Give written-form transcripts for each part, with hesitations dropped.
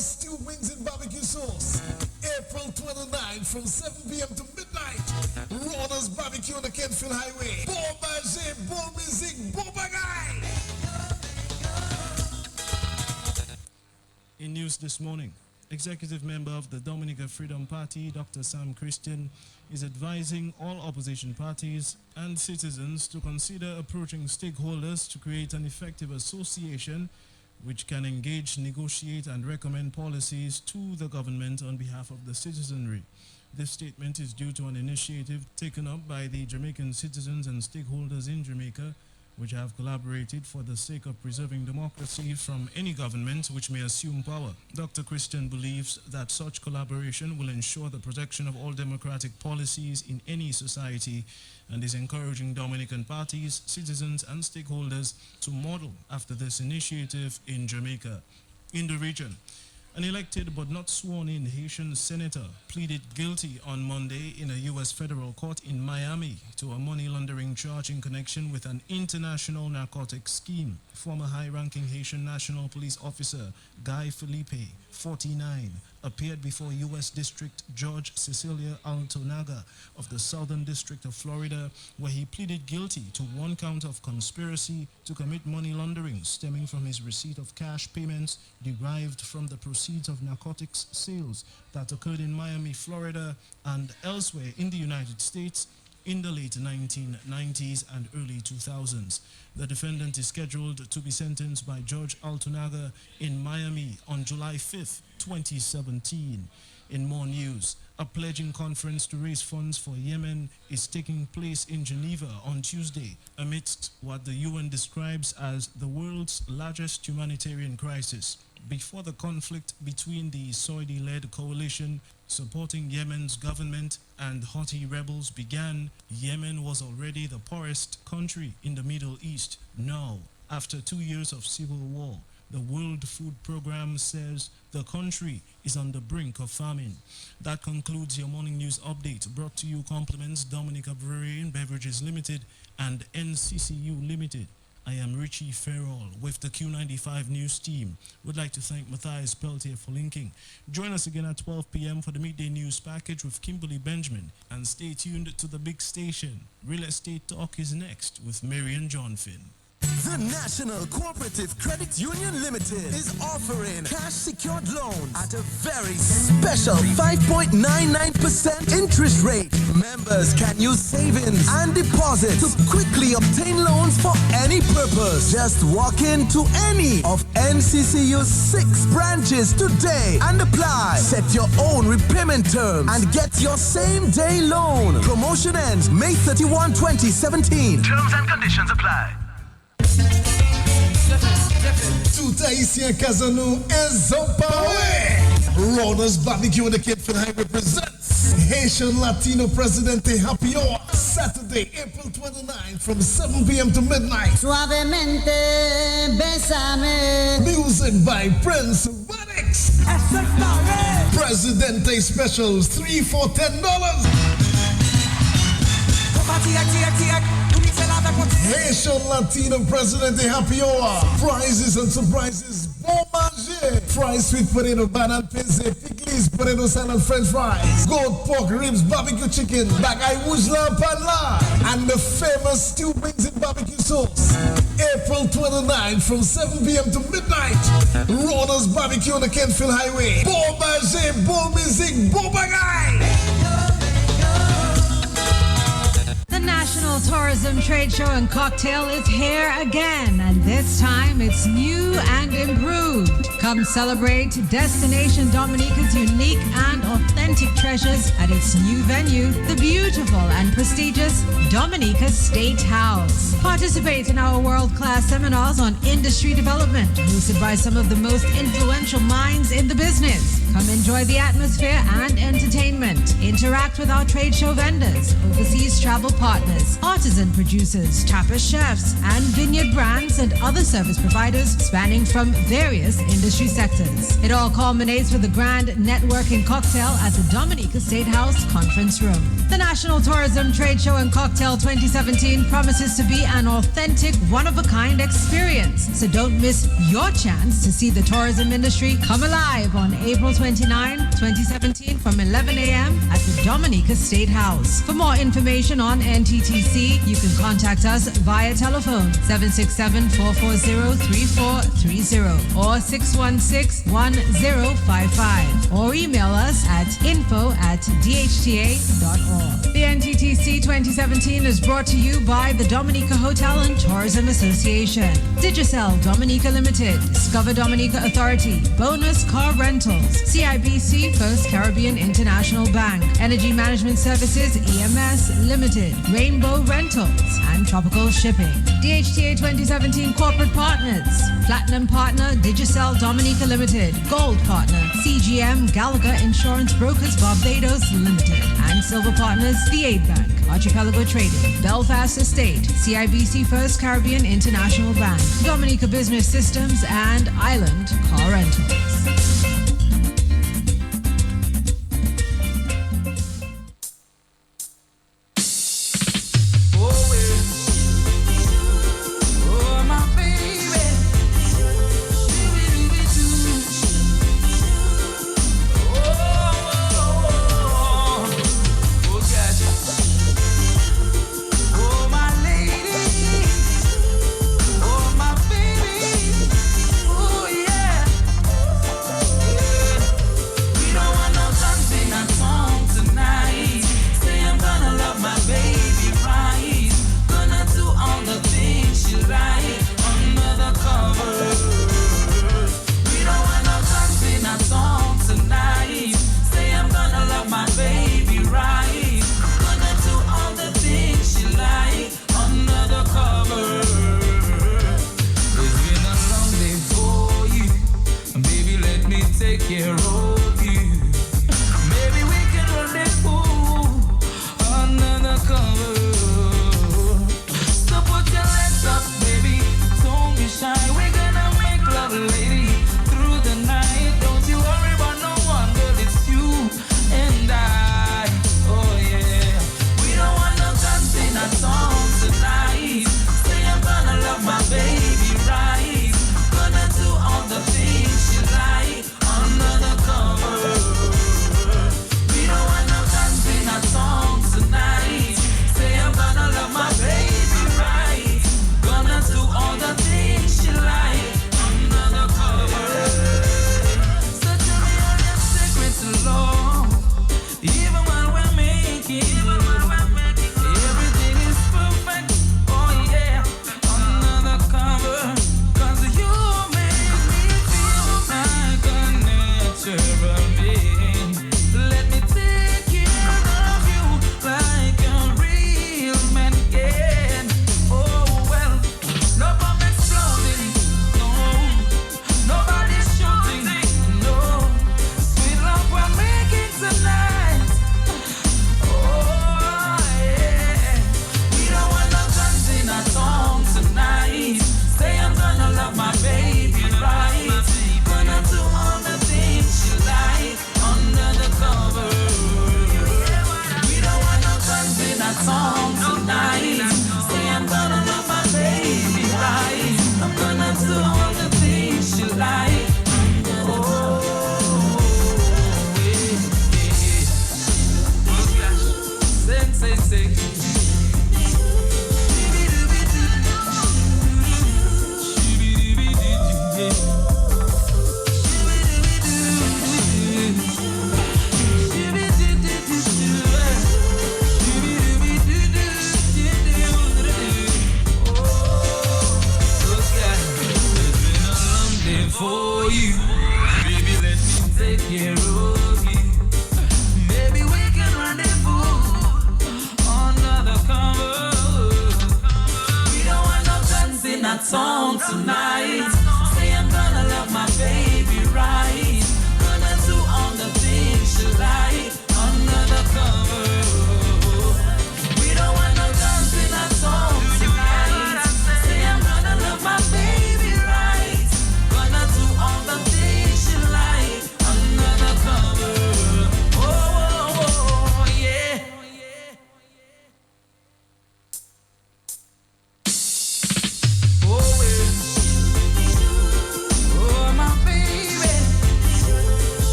famous stew wings and barbecue sauce. April 29 from 7 p.m. to midnight. Ronna's Barbecue on the Kentfield Highway. Bon manger, bon musique, bon bagaille. In news this morning, executive member of the Dominica Freedom Party, Dr. Sam Christian, is advising all opposition parties and citizens to consider approaching stakeholders to create an effective association which can engage, negotiate, and recommend policies to the government on behalf of the citizenry. This statement is due to an initiative taken up by the Jamaican citizens and stakeholders in Jamaica, which have collaborated for the sake of preserving democracy from any government which may assume power. Dr. Christian believes that such collaboration will ensure the protection of all democratic policies in any society and is encouraging Dominican parties, citizens, and stakeholders to model after this initiative in Jamaica. In the region, an elected but not sworn-in Haitian senator pleaded guilty on Monday in a U.S. federal court in Miami to a money laundering charge in connection with an international narcotics scheme. Former high-ranking Haitian National Police Officer Guy Felipe, 49, appeared before U.S. District Judge Cecilia Altonaga of the Southern District of Florida, where he pleaded guilty to one count of conspiracy to commit money laundering stemming from his receipt of cash payments derived from the proceeds of narcotics sales that occurred in Miami, Florida, and elsewhere in the United States in the late 1990s and early 2000s. The defendant is scheduled to be sentenced by Judge Altonaga in Miami on July 5th, 2017. In more news, a pledging conference to raise funds for Yemen is taking place in Geneva on Tuesday amidst what the UN describes as the world's largest humanitarian crisis. Before the conflict between the Saudi-led coalition supporting Yemen's government and Houthi rebels began, Yemen was already the poorest country in the Middle East. Now, after 2 years of civil war, the World Food Programme says the country is on the brink of famine. That concludes your morning news update, brought to you compliments Dominica Brewery and Beverages Limited and NCCU Limited. I am Richie Farrell with the Q95 News team. Would like to thank Matthias Peltier for linking. Join us again at 12 p.m. for the midday news package with Kimberly Benjamin. And stay tuned to the big station. Real Estate Talk is next with Marian Johnfin. The National Cooperative Credit Union Limited is offering cash secured loans at a very special 5.99% interest rate. Members can use savings and deposits to quickly obtain loans for any purpose. Just walk into any of NCCU's 6 branches today and apply. Set your own repayment terms and get your same day loan. Promotion ends May 31, 2017. Terms and conditions apply. Tout haïtien Casano and Zompawe. Ronna's Barbecue on the Kentfield Highway presents Haitian Latino Presidente Happy Hour, Saturday, April 29 from 7 p.m. to midnight. Suavemente, besame. Music by Prince Radix. Presidente specials, 3 for $10. Haitian Latino Presidente Happy Hour. Prizes and surprises. Bon manger. Fried sweet potato, banana pizza, pickles, potato salad, french fries, goat pork ribs, barbecue chicken, bagay wujla panla, and the famous stew wings and barbecue sauce. April 29 from 7 p.m. to midnight. Ronna's Barbecue on the Kentfield Highway. Bon manger, bon musique, bon bagaille. The National Tourism Trade Show and Cocktail is here again, and this time it's new and improved. Come celebrate Destination Dominica's unique and authentic treasures at its new venue, the beautiful and prestigious Dominica State House. Participate in our world-class seminars on industry development, hosted by some of the most influential minds in the business. Come enjoy the atmosphere and entertainment. Interact with our trade show vendors, overseas travel partners, artisan producers, tapas chefs, and vineyard brands and other service providers spanning from various industry sectors. It all culminates with a grand networking cocktail at the Dominica State House Conference Room. The National Tourism Trade Show and Cocktail 2017 promises to be an authentic, one-of-a-kind experience. So don't miss your chance to see the tourism industry come alive on April 29, 2017 from 11 a.m. at the Dominica State House. For more information on NTTC, you can contact us via telephone 767-440-3430 or 616-1055 or email us at info@dhta.org. The NTTC 2017 is brought to you by the Dominica Hotel and Tourism Association, Digicel Dominica Limited, Discover Dominica Authority, Bonus Car Rentals, CIBC First Caribbean International Bank, Energy Management Services EMS Limited, Rainbow Rentals, and Tropical Shipping. DHTA 2017 Corporate Partners, Platinum Partner Digicel Dominica Limited, Gold Partner CGM Gallagher Insurance Brokers Barbados Limited, and Silver Partners The Aid Bank, Archipelago Trading, Belfast Estate, CIBC First Caribbean International Bank, Dominica Business Systems, and Island Car Rentals. Baby, right, gonna do all the things she like under the cover.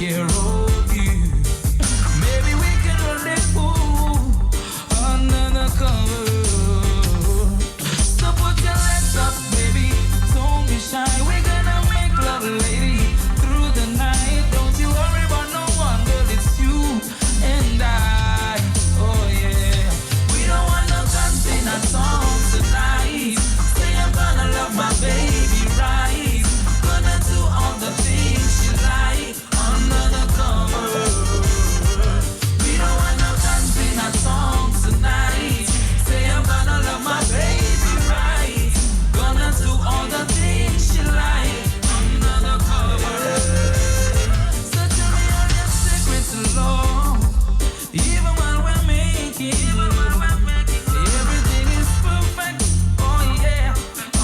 care of you. Maybe we can rendezvous under the cover. So put your legs up, baby. Don't be shy. We're gonna make love, lady, through the night. Don't you worry about no one, girl. It's you and I. Oh yeah. We don't want no guns in our songs tonight. Say I'm gonna love my baby right. Gonna do all the things she like under the cover. We don't want no guns in our songs tonight. Say I'm gonna love my baby right. Gonna do all the things she like under the cover. So tell me all your secrets, Lord. Even while we're making everything is perfect. Oh yeah,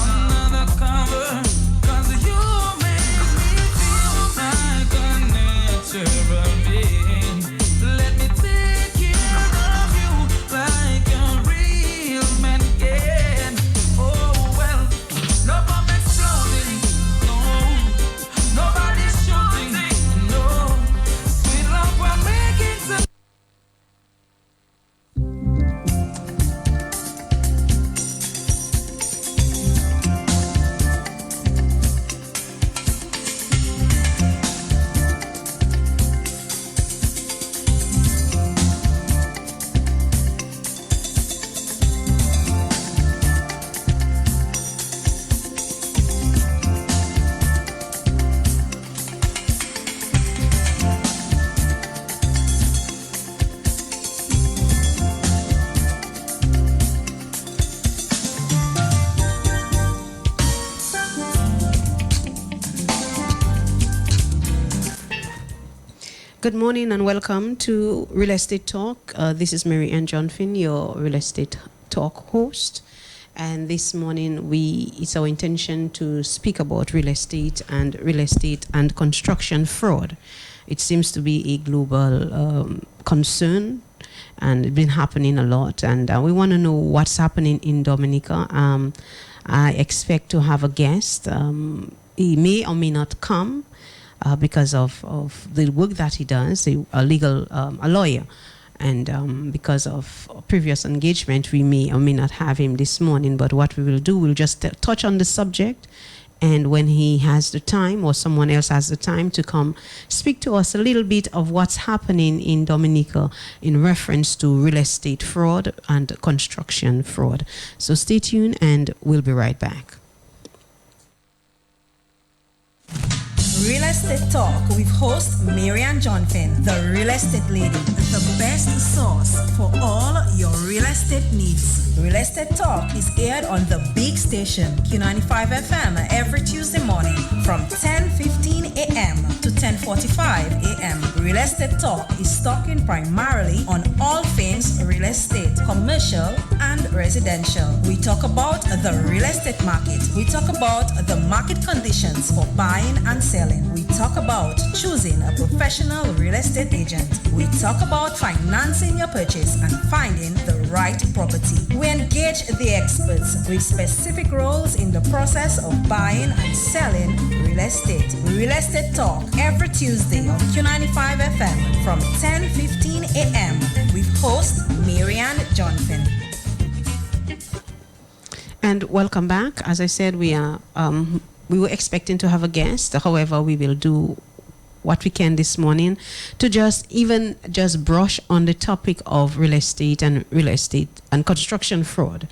under the cover. 'Cause you make me feel like a natural being. Let me take care of you like a real man can. Oh well, no bomb exploding, no. Nobody's shooting, no. Sweet love we're making some. Good morning and welcome to Real Estate Talk. This is Mary Ann Johnfin, your Real Estate Talk host. And this morning, it's our intention to speak about real estate and construction fraud. It seems to be a global concern, and it's been happening a lot. And we want to know what's happening in Dominica. I expect to have a guest. He may or may not come. Because of the work that he does, a lawyer. And because of previous engagement, we may or may not have him this morning. But what we will do, we'll just touch on the subject. And when he has the time or someone else has the time to come speak to us a little bit of what's happening in Dominica in reference to real estate fraud and construction fraud. So stay tuned and we'll be right back. Real Estate Talk with host Marianne Johnfin, the real estate lady, the best source for all your real estate needs. Real Estate Talk is aired on the big station Q95 FM every Tuesday morning from 10:15 a.m. to 10:45 a.m. Real Estate Talk is talking primarily on all things real estate, commercial and residential. We talk about the real estate market. We talk about the market conditions for buying and selling. We talk about choosing a professional real estate agent. We talk about financing your purchase and finding the right property. We engage the experts with specific roles in the process of buying and selling real estate. Real Estate Talk every Tuesday on Q95 FM from 10:15 a.m. with host Marianne Johnfin. And welcome back. As I said, we were expecting to have a guest. However, we will do what we can this morning to just brush on the topic of real estate and construction fraud.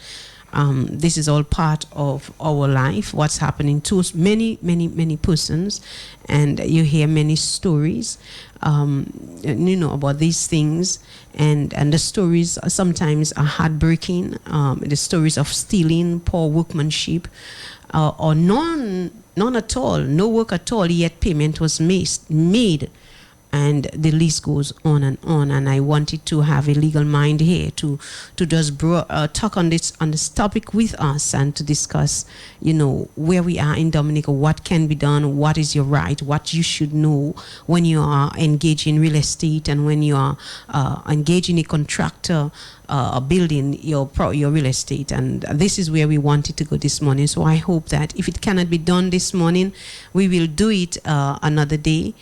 This is all part of our life, what's happening to many persons, and you hear many stories, about these things, and the stories sometimes are heartbreaking. The stories of stealing, poor workmanship, or none at all, no work at all, yet payment was made. And the list goes on. And I wanted to have a legal mind here to just talk on this topic with us and to discuss, where we are in Dominica, what can be done, what is your right, what you should know when you are engaged in real estate and when you are engaging a contractor building your real estate. And this is where we wanted to go this morning. So I hope that if it cannot be done this morning, we will do it another day.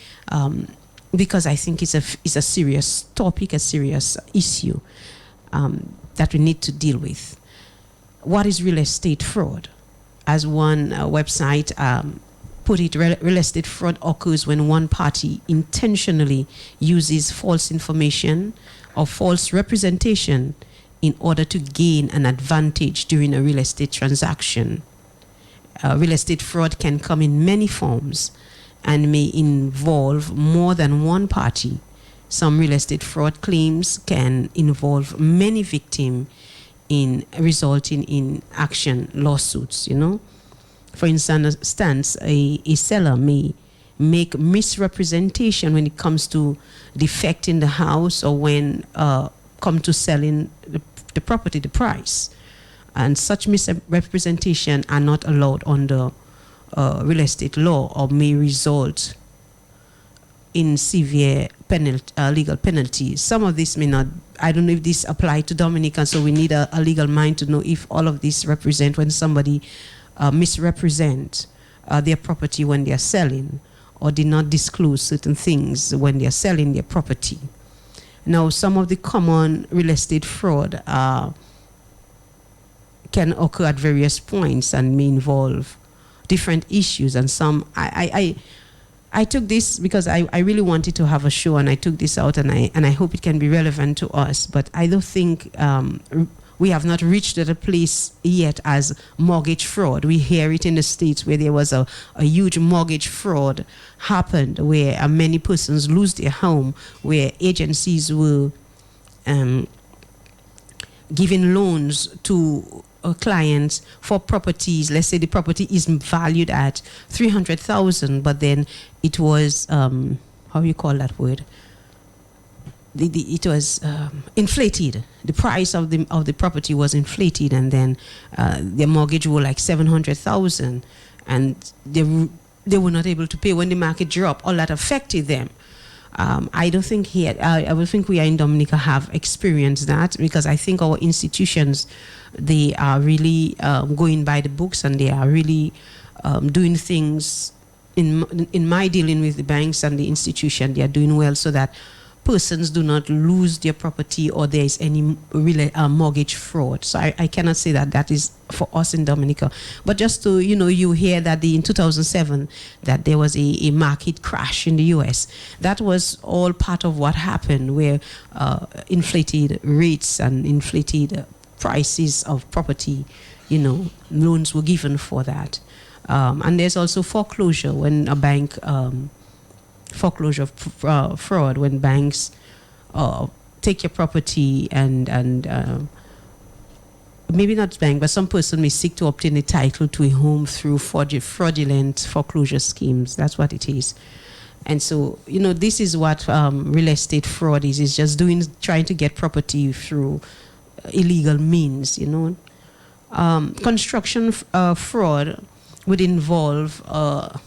because I think it's a serious topic, a serious issue that we need to deal with. What is real estate fraud? As one website put it, real estate fraud occurs when one party intentionally uses false information or false representation in order to gain an advantage during a real estate transaction. Real estate fraud can come in many forms and may involve more than one party. Some real estate fraud claims can involve many victims in resulting in action lawsuits, you know. For instance, a seller may make misrepresentation when it comes to defect in the house or when come to selling the property, the price. And such misrepresentation are not allowed under real estate law or may result in severe legal penalties. Some of this may not, I don't know if this apply to Dominica, so we need a legal mind to know if all of this represent when somebody misrepresent their property when they are selling, or did not disclose certain things when they are selling their property. Now, some of the common real estate fraud can occur at various points and may involve different issues, and some I took this because I really wanted to have a show, and I took this out, and I hope it can be relevant to us. But I don't think we have not reached at a place yet as mortgage fraud. We hear it in the States where there was a huge mortgage fraud happened, where many persons lose their home, where agencies were giving loans to clients for properties. Let's say the property is valued at 300,000, but then it was how you call that word? It was inflated. The price of the property was inflated, and then their mortgage were like 700,000, and they were not able to pay when the market dropped. All that affected them. I don't think here. I would think we are in Dominica have experienced that, because I think our institutions, they are really going by the books, and they are really doing things in my dealing with the banks and the institution. They are doing well so that persons do not lose their property or there is any mortgage fraud. So I cannot say that is for us in Dominica. But just to, you hear that in 2007 that there was a market crash in the US. That was all part of what happened, where inflated rates and inflated prices of property, loans were given for that. And there's also foreclosure, when a bank foreclosure fraud, when banks take your property and maybe not bank, but some person may seek to obtain a title to a home through fraudulent foreclosure schemes. That's what it is. And so, this is what real estate fraud is. It's just trying to get property through illegal means, Construction fraud would involve a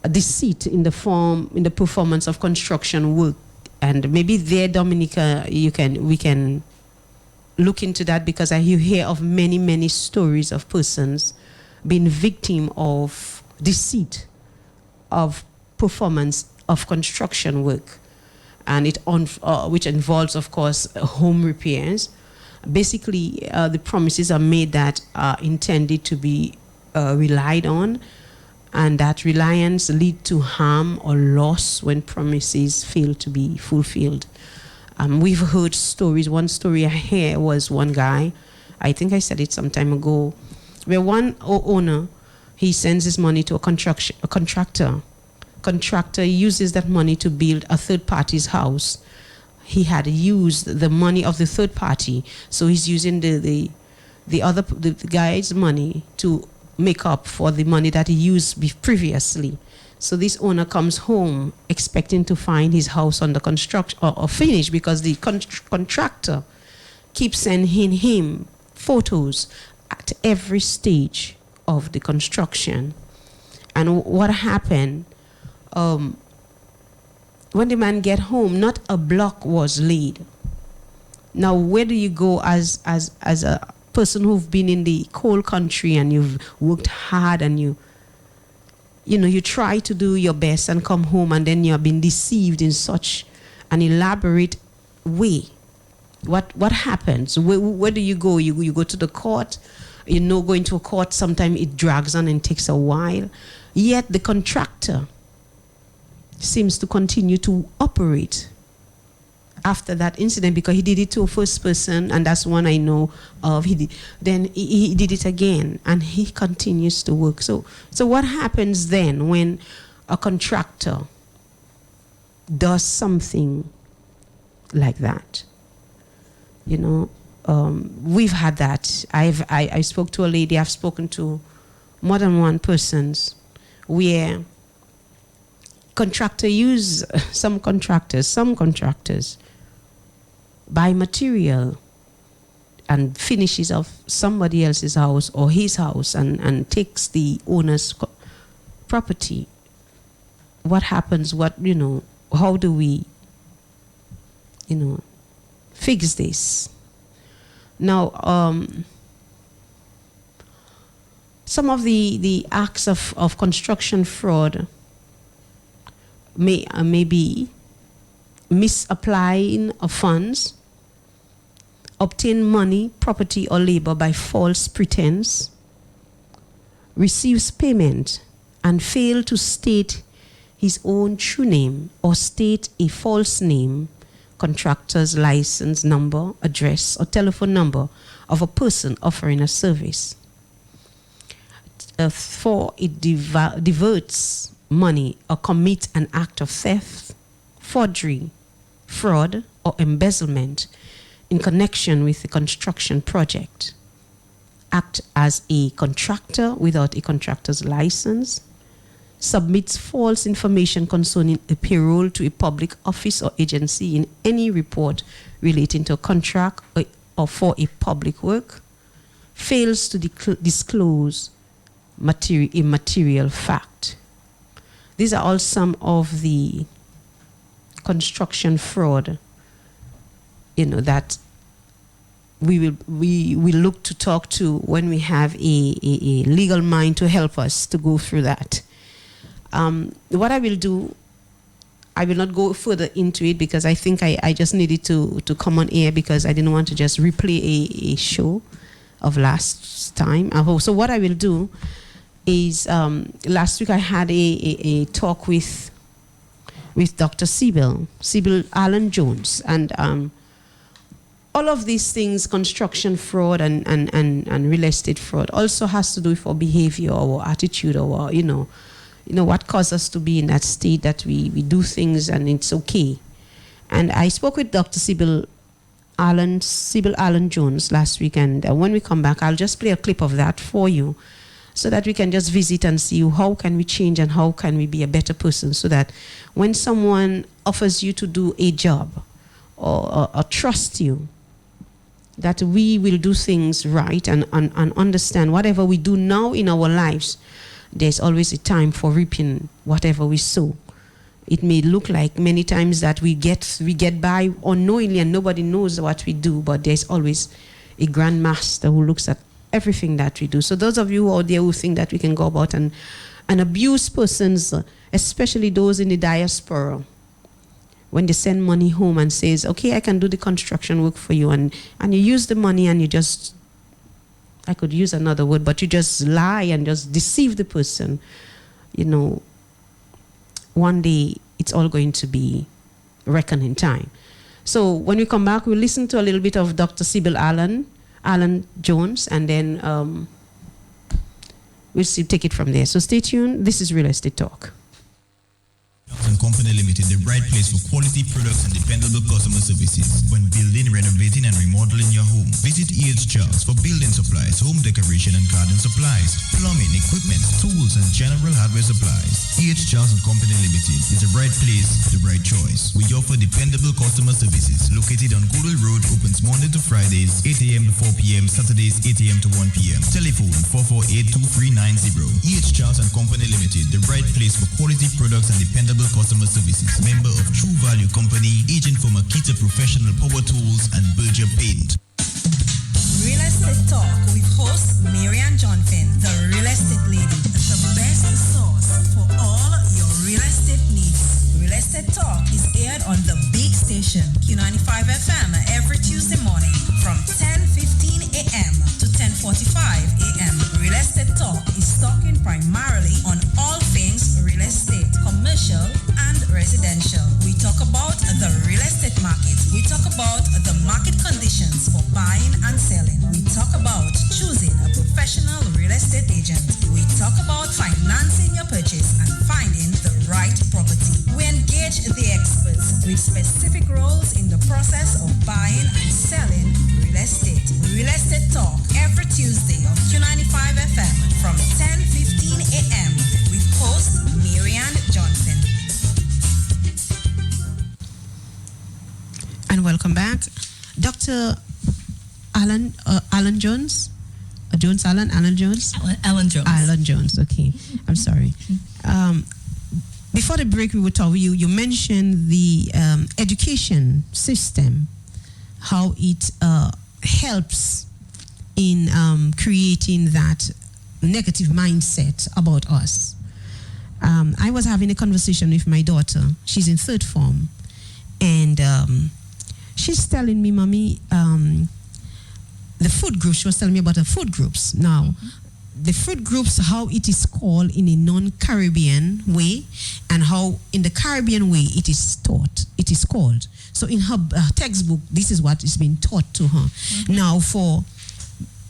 deceit in the performance of construction work. And maybe there, Dominica, we can look into that, because you hear of many stories of persons being victim of deceit of performance of construction work, and which involves, of course, home repairs. Basically, the promises are made that are intended to be relied on, and that reliance lead to harm or loss when promises fail to be fulfilled. We've heard stories. One story I hear was one guy, I think I said it some time ago, where one owner, he sends his money to a contractor. Contractor uses that money to build a third party's house. He had used the money of the third party, so he's using the guy's money to make up for the money that he used previously. So this owner comes home expecting to find his house under construction or finished, because the contractor keeps sending him photos at every stage of the construction. And what happened, when the man get home, not a block was laid. Now, where do you go as a person who've been in the cold country and you've worked hard and you try to do your best and come home and then you have been deceived in such an elaborate way. What happens? Where do you go? You go to the court. Going to a court, sometimes it drags on and takes a while. Yet the contractor seems to continue to operate after that incident, because he did it to a first person, and that's one I know of. Then he did it again, and he continues to work. So what happens then when a contractor does something like that? We've had that. I spoke to a lady. I've spoken to more than one persons where some contractors buy material and finishes of somebody else's house or his house and takes the owner's property. What happens? How do we, fix this? Now, some of the acts of construction fraud may be misapplying of funds, obtain money, property, or labor by false pretense, receives payment and fail to state his own true name or state a false name, contractor's license number, address, or telephone number of a person offering a service. For it diverts money or commits an act of theft, forgery, fraud, or embezzlement in connection with the construction project, act as a contractor without a contractor's license, submits false information concerning a payroll to a public office or agency in any report relating to a contract or for a public work, fails to disclose a material fact. These are all some of the construction fraud, that we will look to talk to when we have a legal mind to help us to go through that. What I will do, I will not go further into it because I think I just needed to come on air because I didn't want to just replay a show of last time. So what I will do is, last week I had a talk with Dr. Sybil Allen Jones, and all of these things, construction fraud and real estate fraud, also has to do with our behavior, our attitude, our what caused us to be in that state that we do things and it's okay. And I spoke with Dr. Sybil Allen Jones last week, and when we come back, I'll just play a clip of that for you, so that we can just visit and see how can we change and how can we be a better person, so that when someone offers you to do a job or trust you, that we will do things right and understand whatever we do now in our lives, there's always a time for reaping whatever we sow. It may look like many times that we get by unknowingly and nobody knows what we do, but there's always a grand master who looks at everything that we do. So those of you out there who think that we can go about and abuse persons, especially those in the diaspora, when they send money home and says, okay, I can do the construction work for you, and you use the money and you just, I could use another word, but you just lie and just deceive the person, one day it's all going to be reckoning time. So when we come back, we'll listen to a little bit of Dr. Sybil Allen Jones, and then we'll take it from there. So stay tuned. This is Real Estate Talk. And Company Limited, the right place for quality products and dependable customer services when building, renovating, and remodeling your home. Visit E.H. Charles for building supplies, home decoration and garden supplies, plumbing, equipment, tools, and general hardware supplies. E.H. Charles and Company Limited is the right place, the right choice. We offer dependable customer services located on Goodall Road, opens Monday to Fridays, 8 a.m. to 4 p.m., Saturdays, 8 a.m. to 1 p.m. Telephone 448-2390. E.H. Charles and Company Limited, the right place for quality products and dependable customer services. Member of True Value Company, agent for Makita Professional Power Tools and Berger Paint. Real estate Estate Talk with host Marianne Johnfin, the Real Estate Lady, the best source for all your real estate needs. Real Estate Talk is aired on the big station, Q95 FM, every Tuesday morning from 10:15 a.m. to 10:45 a.m. Real Estate Talk is talking primarily on all things real estate, commercial and residential. We talk about the real estate market. We talk about the market conditions for buying and selling. We talk about choosing a professional real estate agent. We talk about financing your purchase and finding the right property. We engage the experts with specific roles in the process of buying and selling real estate. Real Estate Talk every Tuesday on Q95 FM from 10:15 a.m. with host Marianne Johnson. And welcome back. Dr. Alan Jones? Alan Jones? Alan Jones. Alan Jones, okay. I'm sorry. Before the break, we were talking, you mentioned the education system, how it helps in creating that negative mindset about us. I was having a conversation with my daughter. She's in third form. And she's telling me, Mommy, the food groups, she was telling me about the food groups. Now, the food groups, how it is called in a non-Caribbean way, and how in the Caribbean way it is taught, it is called. So in her textbook, this is what is being taught to her. Now, for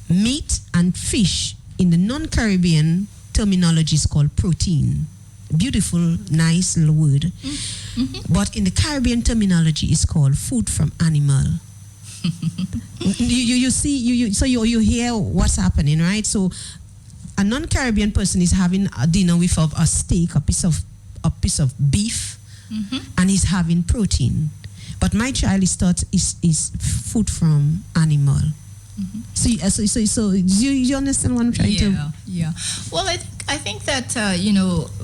meat and fish, in the non-Caribbean terminology is called protein. Beautiful, nice little word. But in the Caribbean terminology is called food from animal. you see, so you hear what's happening, right? So a non-Caribbean person is having a dinner with a steak, a piece of beef, and he's having protein. But my child is taught is food from animal. So you understand what I'm trying to? Yeah. Well, I think that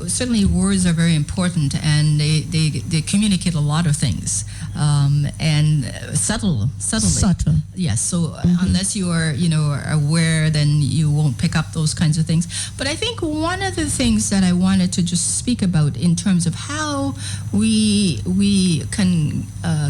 certainly words are very important, and they communicate a lot of things, and subtly. Subtle. Yes. So unless you are aware, then you won't pick up those kinds of things. But I think one of the things that I wanted to just speak about in terms of how we can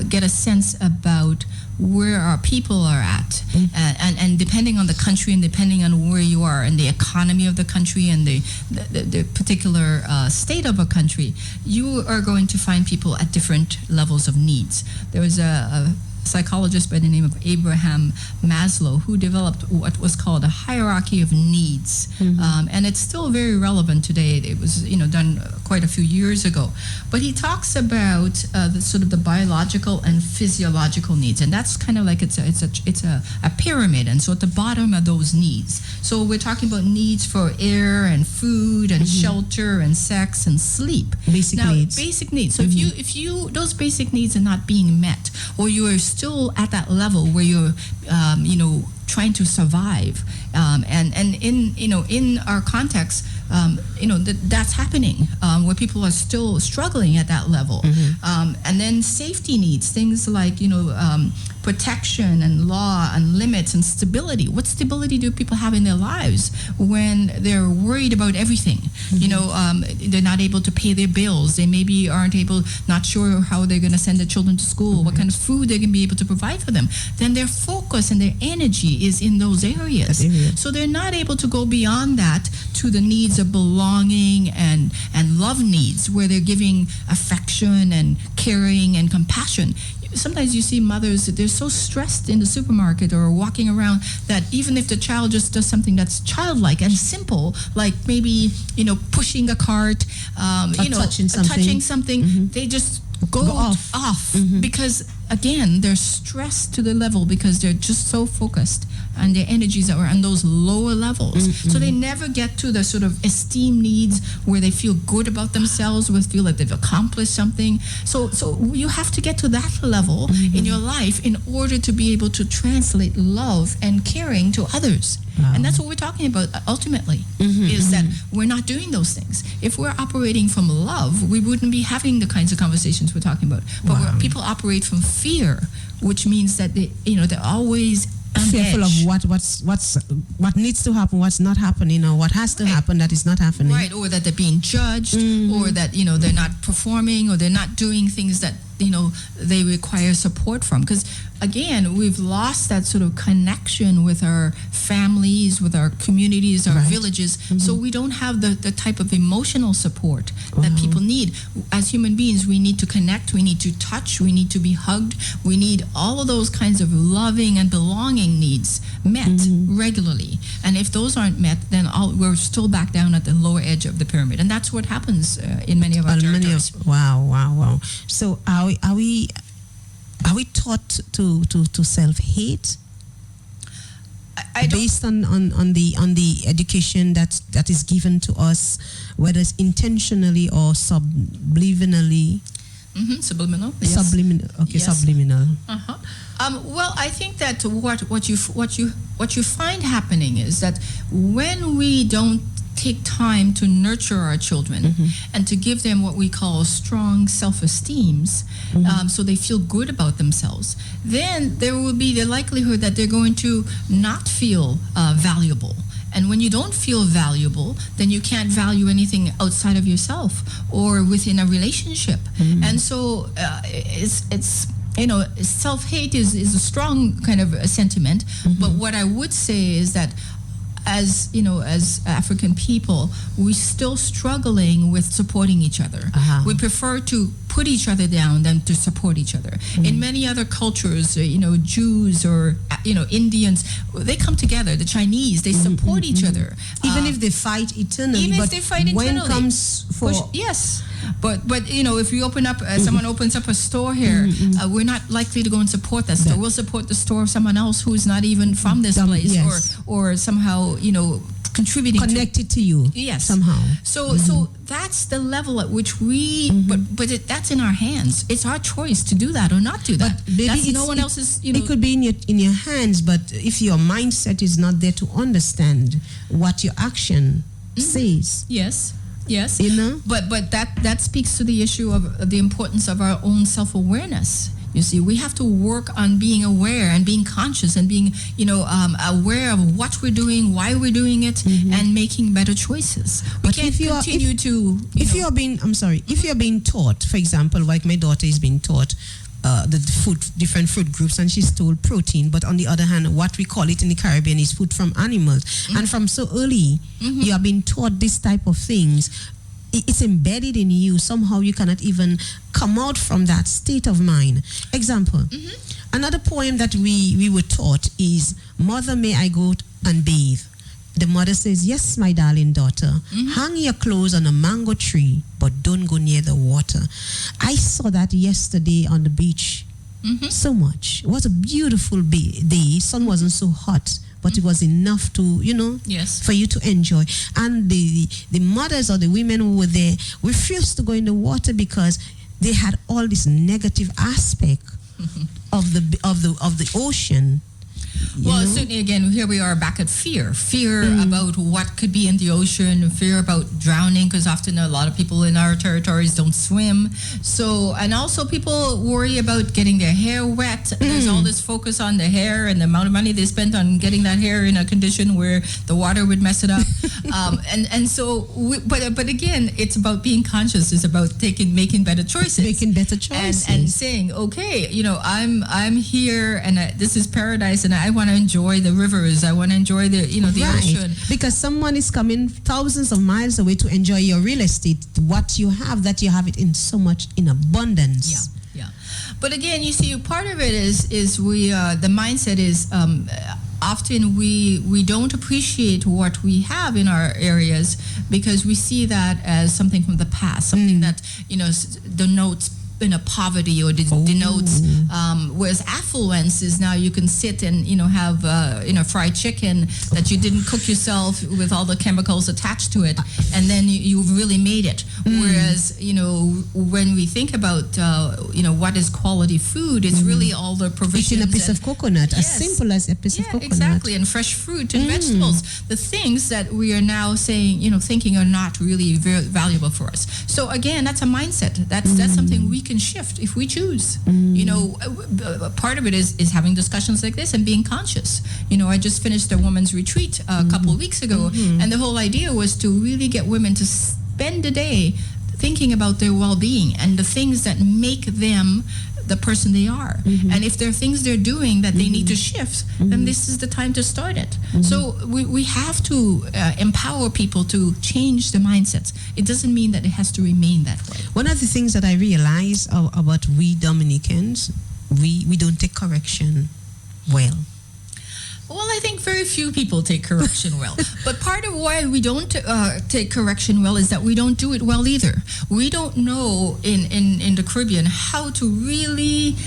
get a sense about where our people are at, and depending on the country and depending on where you are and the economy of the country and the particular state of a country, you are going to find people at different levels of needs. There was a psychologist by the name of Abraham Maslow who developed what was called a hierarchy of needs, and it's still very relevant today. It was done quite a few years ago, but he talks about the sort of the biological and physiological needs, and that's kind of like it's a pyramid, and so at the bottom are those needs. So we're talking about needs for air and food and shelter and sex and sleep. Basic needs. Basic needs. So if you those basic needs are not being met, or you are still at that level where you're trying to survive, and in our context, that's happening, where people are still struggling at that level. And then safety needs, things like protection and law and limits and stability. What stability do people have in their lives when they're worried about everything? They're not able to pay their bills. They maybe not sure how they're going to send their children to school, what kind of food they're going to be able to provide for them. Then their focus and their energy is in those areas. So they're not able to go beyond that to the needs of belonging and love needs, where they're giving affection and caring and compassion. Sometimes you see mothers, they're so stressed in the supermarket or walking around that even if the child just does something that's childlike and simple, like maybe, pushing a cart, touching something, they just go off because, again, they're stressed to the level because they're just so focused and their energies are on those lower levels. So they never get to the sort of esteem needs where they feel good about themselves, where they feel like they've accomplished something. So you have to get to that level in your life in order to be able to translate love and caring to others. And that's what we're talking about ultimately, is that we're not doing those things. If we're operating from love, we wouldn't be having the kinds of conversations we're talking about. But where people operate from fear, which means that they're always fearful of what needs to happen, what's not happening, or what has to happen that is not happening. Right, or that they're being judged, or that, they're not performing, or they're not doing things that, they require support from. Because, again, we've lost that sort of connection with our families, with our communities, our villages. So we don't have the type of emotional support that people need. As human beings, we need to connect, we need to touch, we need to be hugged, we need all of those kinds of loving and belonging needs met regularly. And if those aren't met, then we're still back down at the lower edge of the pyramid. And that's what happens in many of our territories. Wow. So are we taught to self-hate based on the education that is given to us, whether it's intentionally or subliminally? Subliminal. Yes. Subliminal. Okay, yes. Subliminal. Well, I think that what you find happening is that when we don't take time to nurture our children and to give them what we call strong self-esteems, so they feel good about themselves, then there will be the likelihood that they're going to not feel valuable. And when you don't feel valuable, then you can't value anything outside of yourself or within a relationship. And so it's self-hate is a strong kind of a sentiment. But what I would say is that as African people, we're still struggling with supporting each other. We prefer to put each other down than to support each other. In many other cultures, Jews or Indians, they come together. The Chinese, they support each other, even if they fight eternally. When it comes for yes. But if we open up, someone opens up a store here, we're not likely to go and support that store. We'll support the store of someone else who's not even from this place, or somehow contributing, connected to you, somehow. So that's the level at which we. But that's in our hands. It's our choice to do that or not do that. That's no one else's. It could be in your hands, but if your mindset is not there to understand what your action says, yes, but that speaks to the issue of the importance of our own self-awareness. You see, we have to work on being aware and being conscious and being, aware of what we're doing, why we're doing it, and making better choices. We can't continue to. If you're being taught, for example, like my daughter is being taught different food groups, and she's told protein, but on the other hand, what we call it in the Caribbean is food from animals. And from so early, you are being taught this type of things. It's embedded in you. Somehow you cannot even come out from that state of mind. Example, another poem that we were taught is, "Mother, may I go and bathe?" The mother says, "Yes, my darling daughter, hang your clothes on a mango tree, but don't go near the water." I saw that yesterday on the beach so much. It was a beautiful day. Sun wasn't so hot, but it was enough to, for you to enjoy. And the mothers or the women who were there refused to go in the water because they had all this negative aspect of the ocean. Well, certainly, again, here we are back at fear about what could be in the ocean, fear about drowning, because often a lot of people in our territories don't swim. So, and also people worry about getting their hair wet. There's all this focus on the hair and the amount of money they spent on getting that hair in a condition where the water would mess it up. But again, it's about being conscious. It's about making better choices. And saying, okay, I'm here, and this is paradise, and I want to enjoy the rivers. I want to enjoy the ocean. Because someone is coming thousands of miles away to enjoy your real estate. What you have, that you have it in so much in abundance. Yeah. But again, you see, part of it is we the mindset is often we don't appreciate what we have in our areas because we see that as something from the past, something that denotes poverty or denotes, whereas affluence is now you can sit and have fried chicken that you didn't cook yourself with all the chemicals attached to it, and then you've really made it. Whereas when we think about what is quality food, it's really all the provisions. Eating a piece of coconut, as simple as a piece of coconut. Exactly, and fresh fruit and vegetables. The things that we are now saying, thinking are not really very valuable for us. So again, that's a mindset. That's something we can can shift if we choose. You know, part of it is having discussions like this and being conscious. You know, I just finished a women's retreat a couple of weeks ago, and the whole idea was to really get women to spend a day thinking about their well-being and the things that make them the person they are. And if there are things they're doing that they need to shift, then this is the time to start it. So we have to empower people to change their mindsets. It doesn't mean that it has to remain that way. One of the things that I realize about we Dominicans, we don't take correction well. Well, I think very few people take correction well. But part of why we don't take correction well is that we don't do it well either. We don't know in the Caribbean how to really,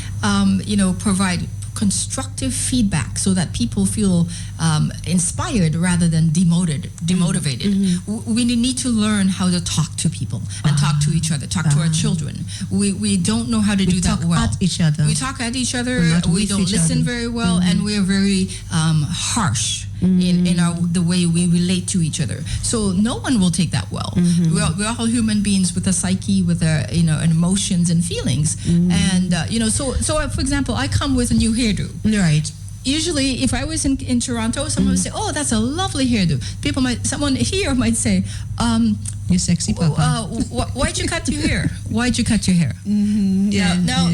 provide constructive feedback so that people feel inspired rather than demotivated. We need to learn how to talk to people and talk to each other, talk to our children. We don't know how to do that well. At each other. We talk at each other. We don't listen very well, and we're very harsh in the way we relate to each other. So no one will take that well. We're all human beings with a psyche, with and emotions and feelings. And so for example, I come with a new hairdo. Right. Usually, if I was in Toronto, someone would say, "Oh, that's a lovely hairdo." Someone here might say, "You're sexy, Papa." Why'd you cut your hair? Why'd you cut your hair? Now,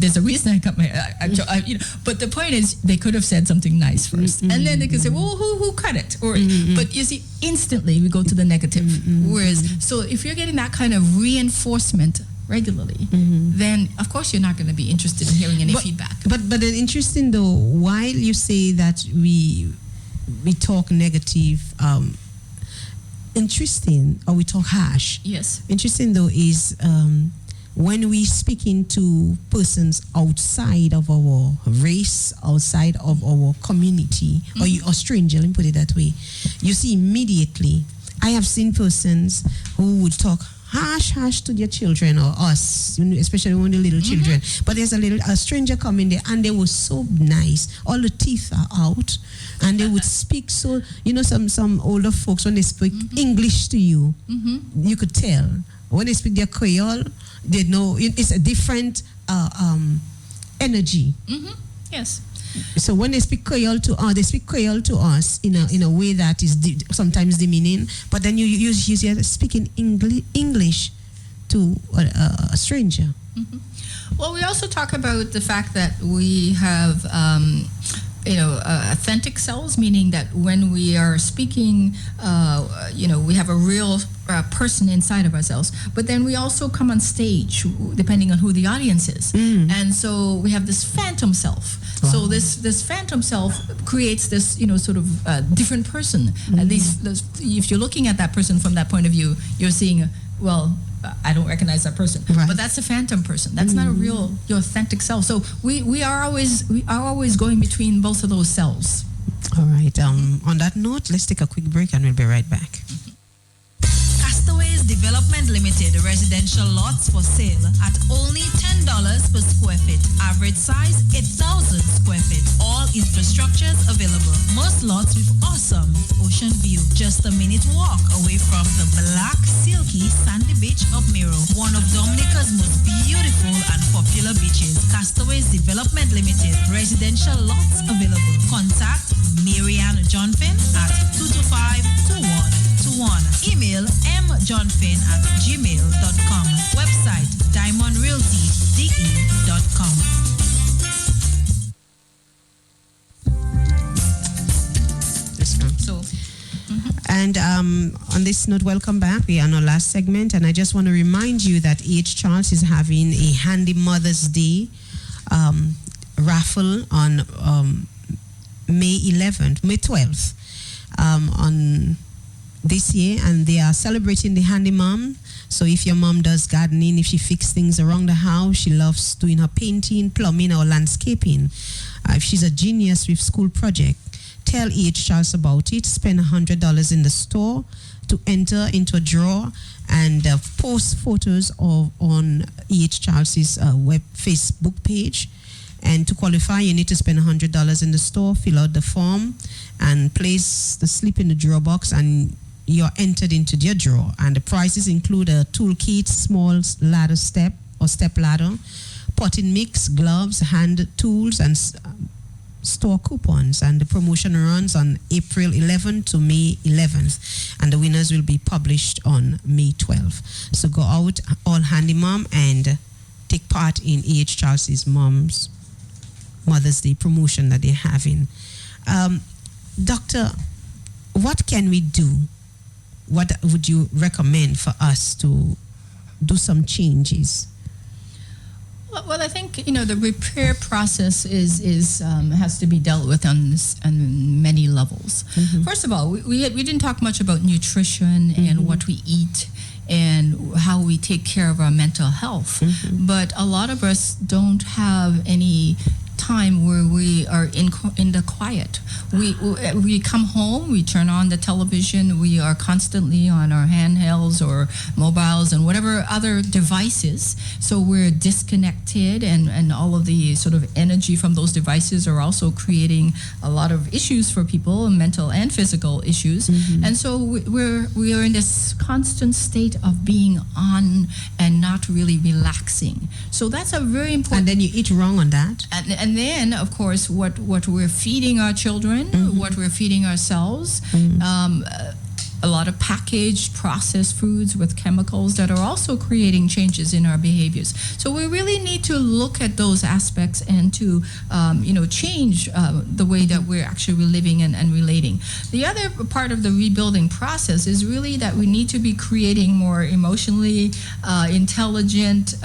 there's a reason I cut my hair. But the point is, they could have said something nice first, and then they could say, "Well, who cut it?" But you see, instantly we go to the negative. Whereas, so if you're getting that kind of reinforcement regularly, then of course you're not going to be interested in hearing any feedback. But then interesting though, while you say that we talk negative, interesting, or we talk harsh. Yes. Interesting though is when we speaking to persons outside of our race, outside of our community, or stranger, let me put it that way, you see immediately. I have seen persons who would talk harsh to their children or us, especially when the little children. But there's a stranger coming there, and they were so nice. All the teeth are out, and they would speak so. Some older folks, when they speak English to you, you could tell. When they speak their Creole, they know it's a different energy. Yes. So when they speak Creole to us in a way that is sometimes demeaning, but then you speaking English to a stranger. Well, we also talk about the fact that we have authentic selves, meaning that when we are speaking, we have a real person inside of ourselves. But then we also come on stage, depending on who the audience is. And so we have this phantom self. Wow. So this phantom self creates this, sort of different person. At least if you're looking at that person from that point of view, you're seeing, I don't recognize that person, but that's a phantom person. That's not your authentic self. So we are always going between both of those selves. All right. On that note, let's take a quick break and we'll be right back. Castaways Development Limited residential lots for sale at only $10 per square feet. Average size 8,000 square feet. All infrastructures available. Most lots with awesome ocean view. Just a minute walk away from the black, silky, sandy beach of Miro. One of Dominica's most beautiful and popular beaches. Castaways Development Limited. Residential lots available. Contact Marianne Johnfin at 225-2121. Email mjohnfin@gmail.com. Website diamondrealty.de.com. And on this note, welcome back. We are on our last segment, and I just want to remind you that E.H. Charles is having a Handy Mother's Day raffle on May 12th on this year, and they are celebrating the Handy Mom. So if your mom does gardening, if she fixes things around the house, she loves doing her painting, plumbing, or landscaping. If she's a genius with school project, tell E.H. Charles about it. Spend $100 in the store to enter into a draw, and post photos on E.H. Charles's Facebook page. And to qualify, you need to spend $100 in the store, fill out the form, and place the slip in the draw box, and you're entered into their draw. And the prizes include a toolkit, small ladder step, or step ladder, potting mix, gloves, hand tools, and store coupons. And the promotion runs on April 11th to May 11th, and the winners will be published on May 12th. So go out, all handy mom, and take part in A.H. Charles's Mother's Day promotion that they're having. Doctor, what can we do? What would you recommend for us to do some changes? Well, I think the repair process is has to be dealt with on many levels. Mm-hmm. First of all, we didn't talk much about nutrition and what we eat and how we take care of our mental health. But a lot of us don't have any time where we are in the quiet. We come home, we turn on the television, we are constantly on our handhelds or mobiles and whatever other devices. So we're disconnected, and all of the sort of energy from those devices are also creating a lot of issues for people, mental and physical issues. And so we are in this constant state of being on and not really relaxing. So that's a very important. And then you eat wrong on that. And then, of course, what we're feeding our children, what we're feeding ourselves, a lot of packaged, processed foods with chemicals that are also creating changes in our behaviors. So we really need to look at those aspects and to, change the way that we're actually living and relating. The other part of the rebuilding process is really that we need to be creating more emotionally intelligent,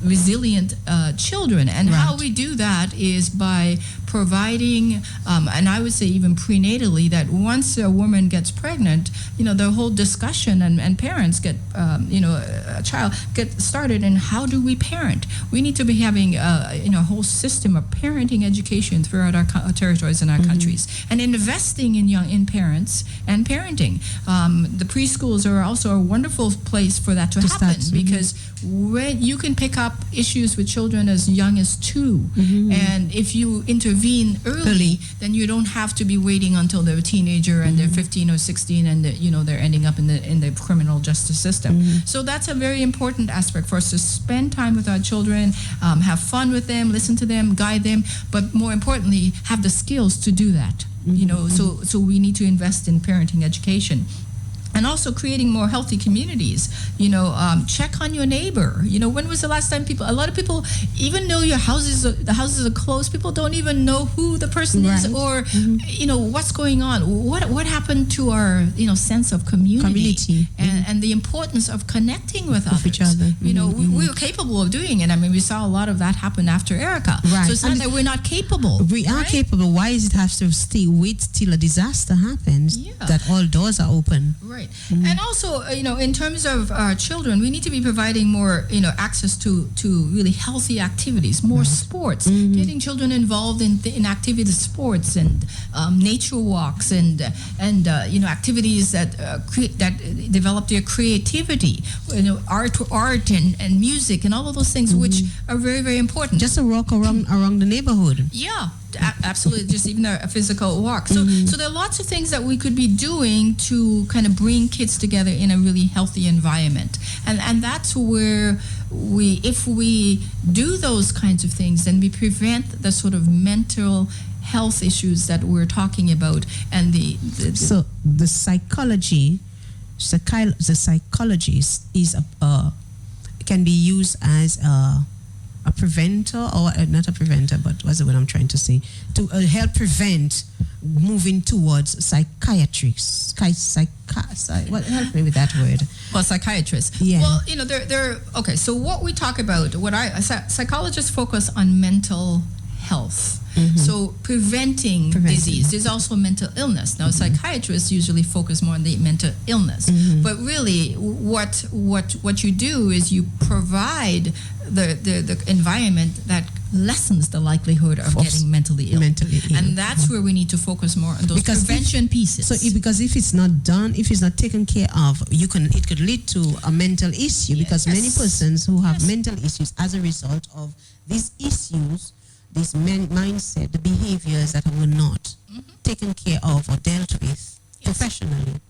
resilient children. And how we do that is by providing, and I would say even prenatally, that once a woman gets pregnant, the whole discussion and parents get, a child get started in how do we parent. We need to be having a whole system of parenting education throughout our territories and our countries, and investing in parents and parenting. The preschools are also a wonderful place for that to happen, because when you can pick up issues with children as young as 2, and if you intervene early, then you don't have to be waiting until they're a teenager and they're 15 or 16 and they're ending up in the criminal justice system. So that's a very important aspect for us, to spend time with our children, have fun with them, listen to them, guide them, but more importantly, have the skills to do that. So we need to invest in parenting education. And also creating more healthy communities. Check on your neighbor. When was the last time a lot of people, even though the houses are closed, people don't even know who the person is, or what's going on. What happened to our sense of community. And the importance of connecting with others. Each other. We were capable of doing it. I mean, we saw a lot of that happen after Erica. Right. So it's not that we're not capable. We are capable. Why does it have to wait till a disaster happens that all doors are open? Right. And also, in terms of our children, we need to be providing more, access to really healthy activities, more sports, getting children involved in activities, sports and nature walks and activities that develop their creativity, art and music and all of those things, which are very, very important. Just a walk around the neighborhood. Yeah. Absolutely, just even a physical walk. So there are lots of things that we could be doing to kind of bring kids together in a really healthy environment. And that's where if we do those kinds of things, then we prevent the sort of mental health issues that we're talking about. And so the psychology is can be used as a preventer, or not a preventer, but what's the word I'm trying to say? To help prevent moving towards psychiatrists. What help me with that word? Well, psychiatrists. Yeah. Well, they're okay. So what we talk about, psychologists focus on mental health. So preventing disease. There's also mental illness. Now, psychiatrists usually focus more on the mental illness, but really, what you do is you provide the environment that lessens the likelihood of getting mentally ill. And that's where we need to focus more on those prevention pieces. So, because if it's not done, if it's not taken care of, it could lead to a mental issue. Because many persons who have mental issues as a result of these issues, this mindset, the behaviors that were not taken care of or dealt with professionally.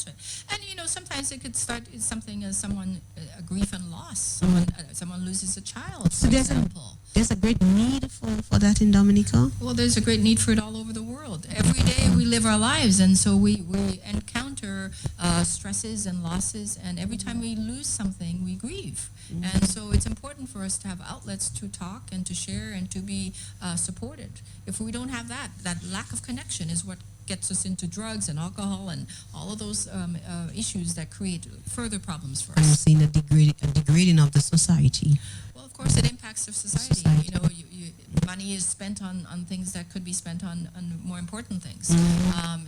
That's right. And sometimes it could start as something as a grief and loss. Someone loses a child, So for example. there's a great need for that in Dominica. Well, there's a great need for it all over the world. Every day we live our lives, and so we encounter stresses and losses, and every time we lose something, we grieve. And so it's important for us to have outlets to talk and to share and to be supported. If we don't have that lack of connection is what gets us into drugs and alcohol and all of those issues that create further problems for And we're us. seeing a degrading of the society. Well, of course, it impacts the society. Society. Money is spent on things that could be spent on more important things.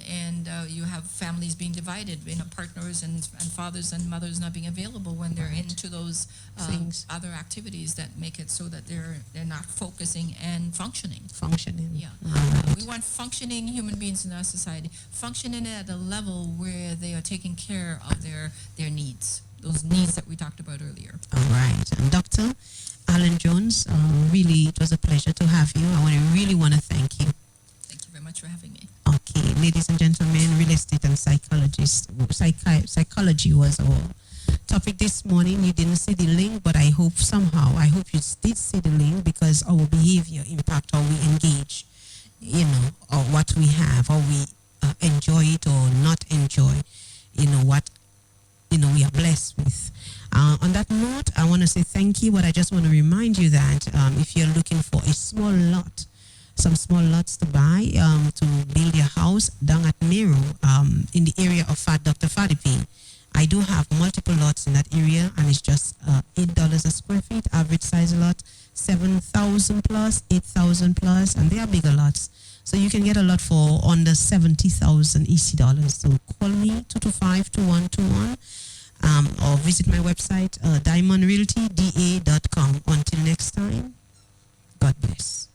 And you have families being divided, partners and fathers and mothers not being available when they're into those Things. other activities that make it so that they're not focusing and functioning. Functioning. Yeah. We want functioning human beings in our society, functioning at a level where they are taking care of their needs, those needs that we talked about earlier. All right. And Dr. Alan Jones, really, it was a pleasure to have you. I really want to thank you. Thank you very much for having me. Okay, ladies and gentlemen, real estate and psychology was our topic this morning. You didn't see the link, but I hope you did see the link, because our behavior impact how we engage, or what we have, how we enjoy it or not enjoy, what we are blessed with. On that note, I want to say thank you, but I just want to remind you that if you're looking for a small lot, some small lots to buy to build your house down at Mero in the area of Dr. Fadipi, I do have multiple lots in that area, and it's just $8 a square feet, average size lot, 7,000 plus, 8,000 plus, and they are bigger lots. So you can get a lot for under 70,000 EC dollars. So call me 225-2121 or visit my website diamondrealtyda.com. Until next time, God bless.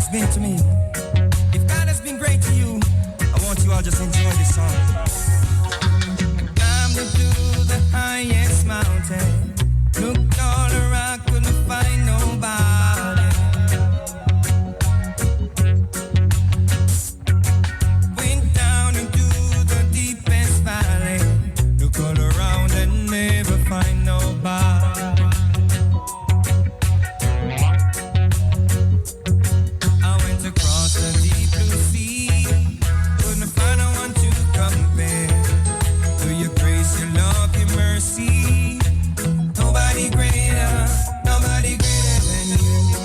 has been to me. If God has been great to you, I want you all just enjoy this song. Climbed up to the highest mountain, looked all around, couldn't find nobody. Went down into the deepest valley, look all around and never find nobody. Across the deep blue sea, couldn't find no one to compare to your grace, your love, your mercy. Nobody greater than you.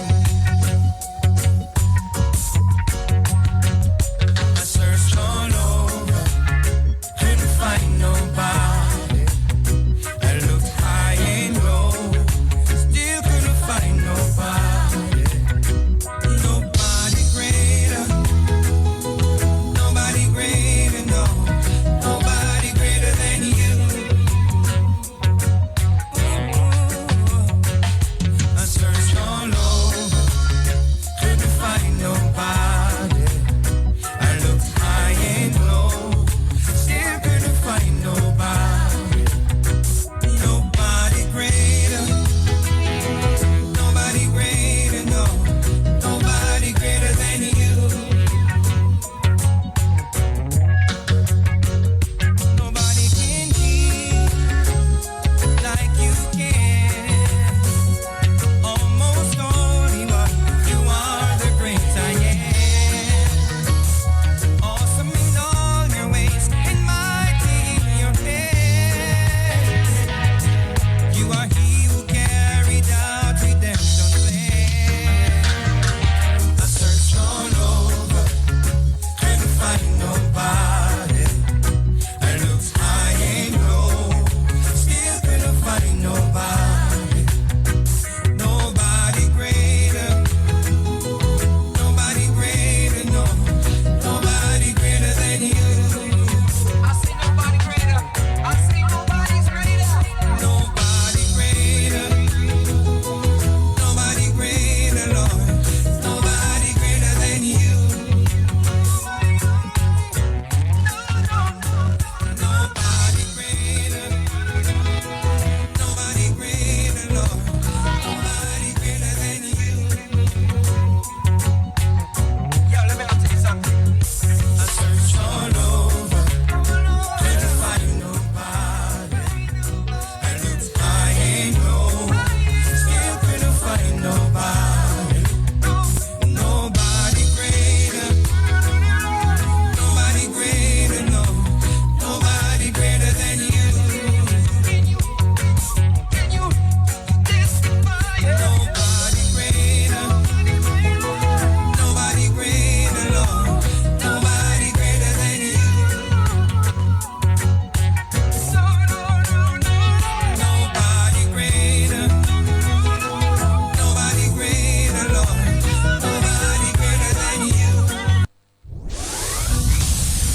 I searched all over, couldn't find nobody. I looked high and low, still couldn't find nobody.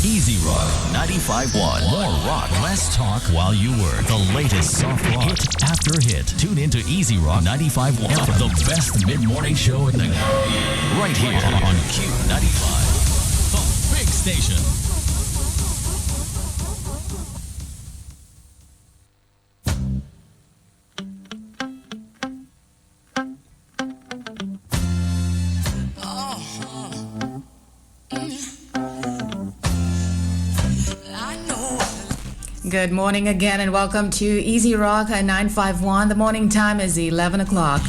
Easy Rock 95.1. More rock, less talk while you work. The latest soft rock, hit after hit. Tune into Easy Rock 95.1 for the best mid-morning show in the right here on Q95, the big station. Good morning again and welcome to Easy Rock 951. The morning time is 11 o'clock.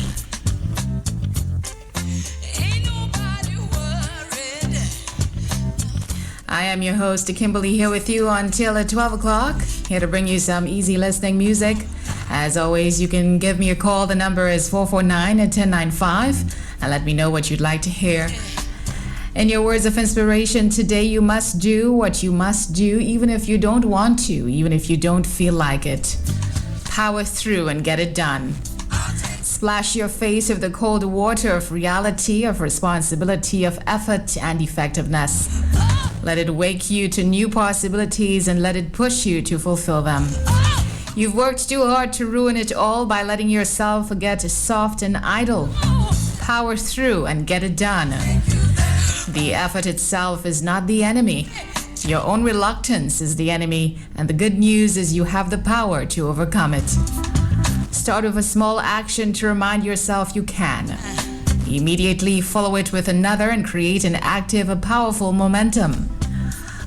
I am your host, Kimberly, here with you until 12 o'clock. Here to bring you some easy listening music. As always, you can give me a call. The number is 449-1095 and let me know what you'd like to hear. In your words of inspiration today, you must do what you must do, even if you don't want to, even if you don't feel like it. Power through and get it done. Splash your face with the cold water of reality, of responsibility, of effort and effectiveness. Let it wake you to new possibilities and let it push you to fulfill them. You've worked too hard to ruin it all by letting yourself get soft and idle. Power through and get it done. The effort itself is not the enemy. Your own reluctance is the enemy, and the good news is you have the power to overcome it. Start with a small action to remind yourself you can. Immediately follow it with another and create an active, powerful momentum.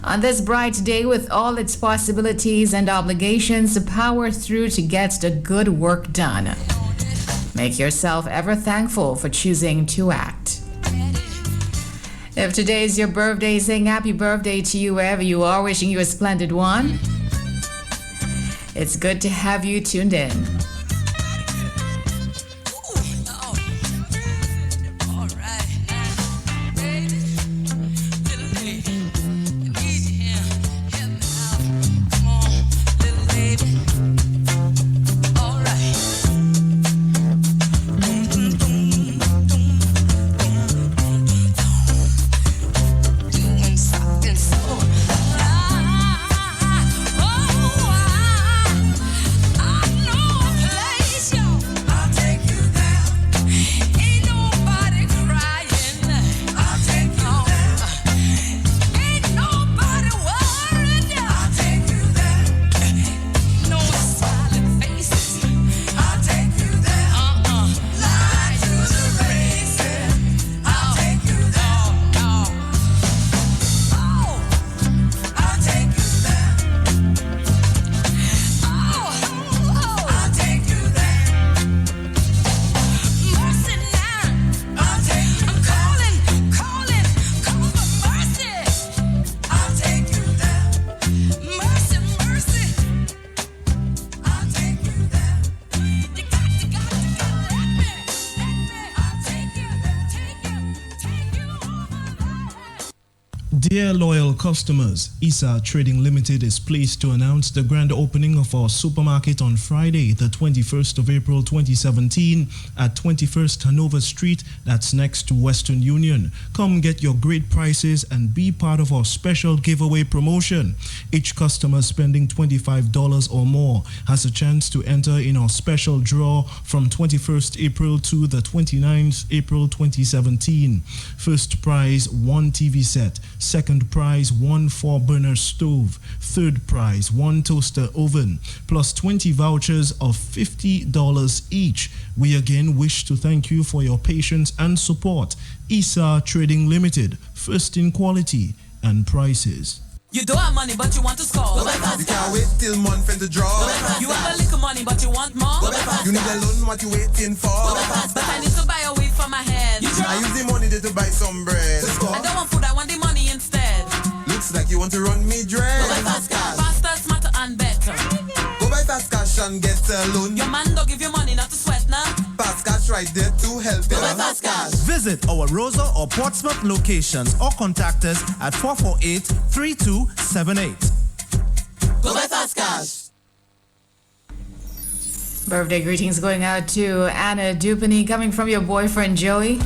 On this bright day with all its possibilities and obligations, power through to get the good work done. Make yourself ever thankful for choosing to act. If today is your birthday, saying happy birthday to you wherever you are, wishing you a splendid one. It's good to have you tuned in. Dear loyal customers, ISA Trading Limited is pleased to announce the grand opening of our supermarket on Friday, the 21st of April 2017 at 21st Hanover Street, that's next to Western Union. Come get your great prices and be part of our special giveaway promotion. Each customer spending $25 or more has a chance to enter in our special draw from 21st April to the 29th April 2017. First prize, 1 TV set. Second prize, 1 4-burner stove. Third prize, 1 toaster oven, plus 20 vouchers of $50 each. We again wish to thank you for your patience and support. ISA Trading Limited, first in quality and prices. You don't have money, but you want to score. You can't wait till month end to draw. You have a little money, but you want more. You need a loan, what you waiting for? But I need to buy a weed for my head. I use the money there to buy some bread. I don't want food, I want the money instead. Looks like you want to run me dread. Go buy fast cash. Faster, smarter, and better. Go buy fast cash and get a loan. Your man don't give you money, not to sweat now. Fast cash right there to help you. Go buy fast cash. Visit our Rosa or Portsmouth locations or contact us at 448-3278. Go buy fast cash. Birthday greetings going out to Anna Dupany, coming from your boyfriend Joey.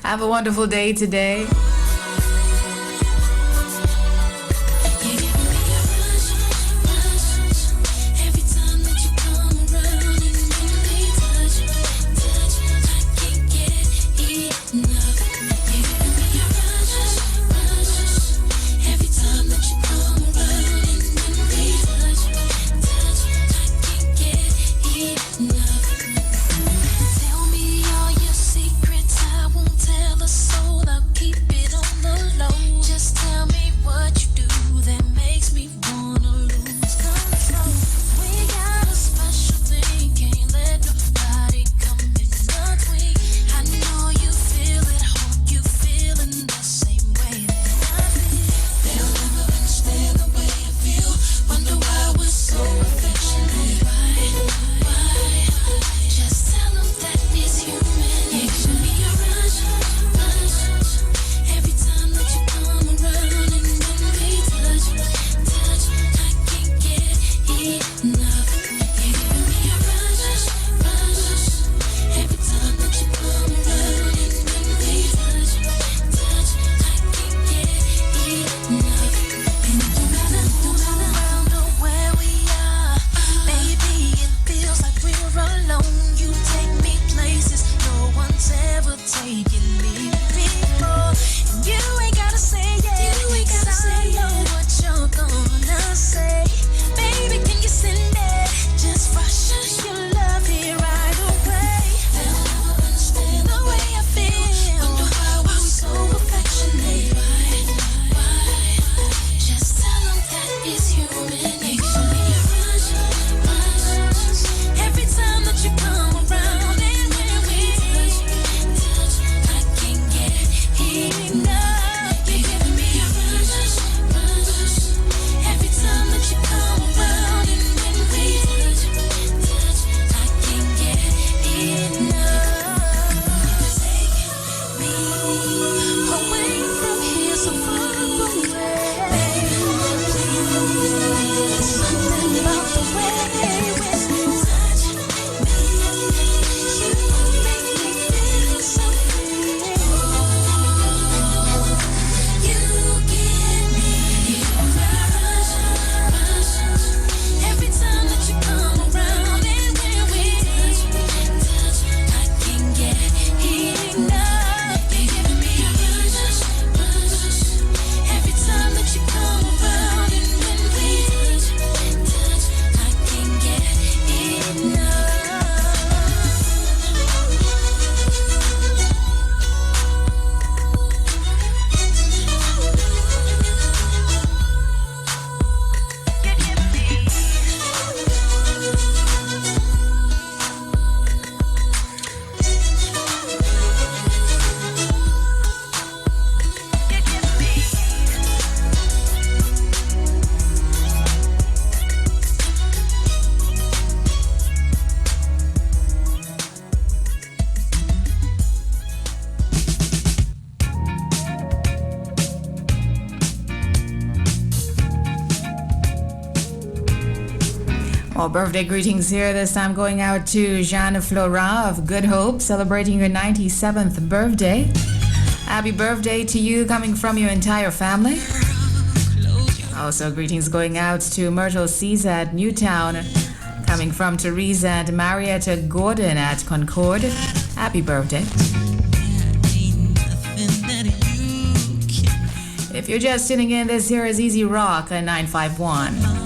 Have a wonderful day today. Tell me all your secrets, I won't tell a soul, I'll keep it More birthday greetings here, this time going out to Jeanne Flora of Good Hope, celebrating your 97th birthday. Happy birthday to you, coming from your entire family. Also, greetings going out to Myrtle Caesar at Newtown, coming from Teresa and Marietta Gordon at Concord. Happy birthday. If you're just tuning in, this here is Easy Rock at 951.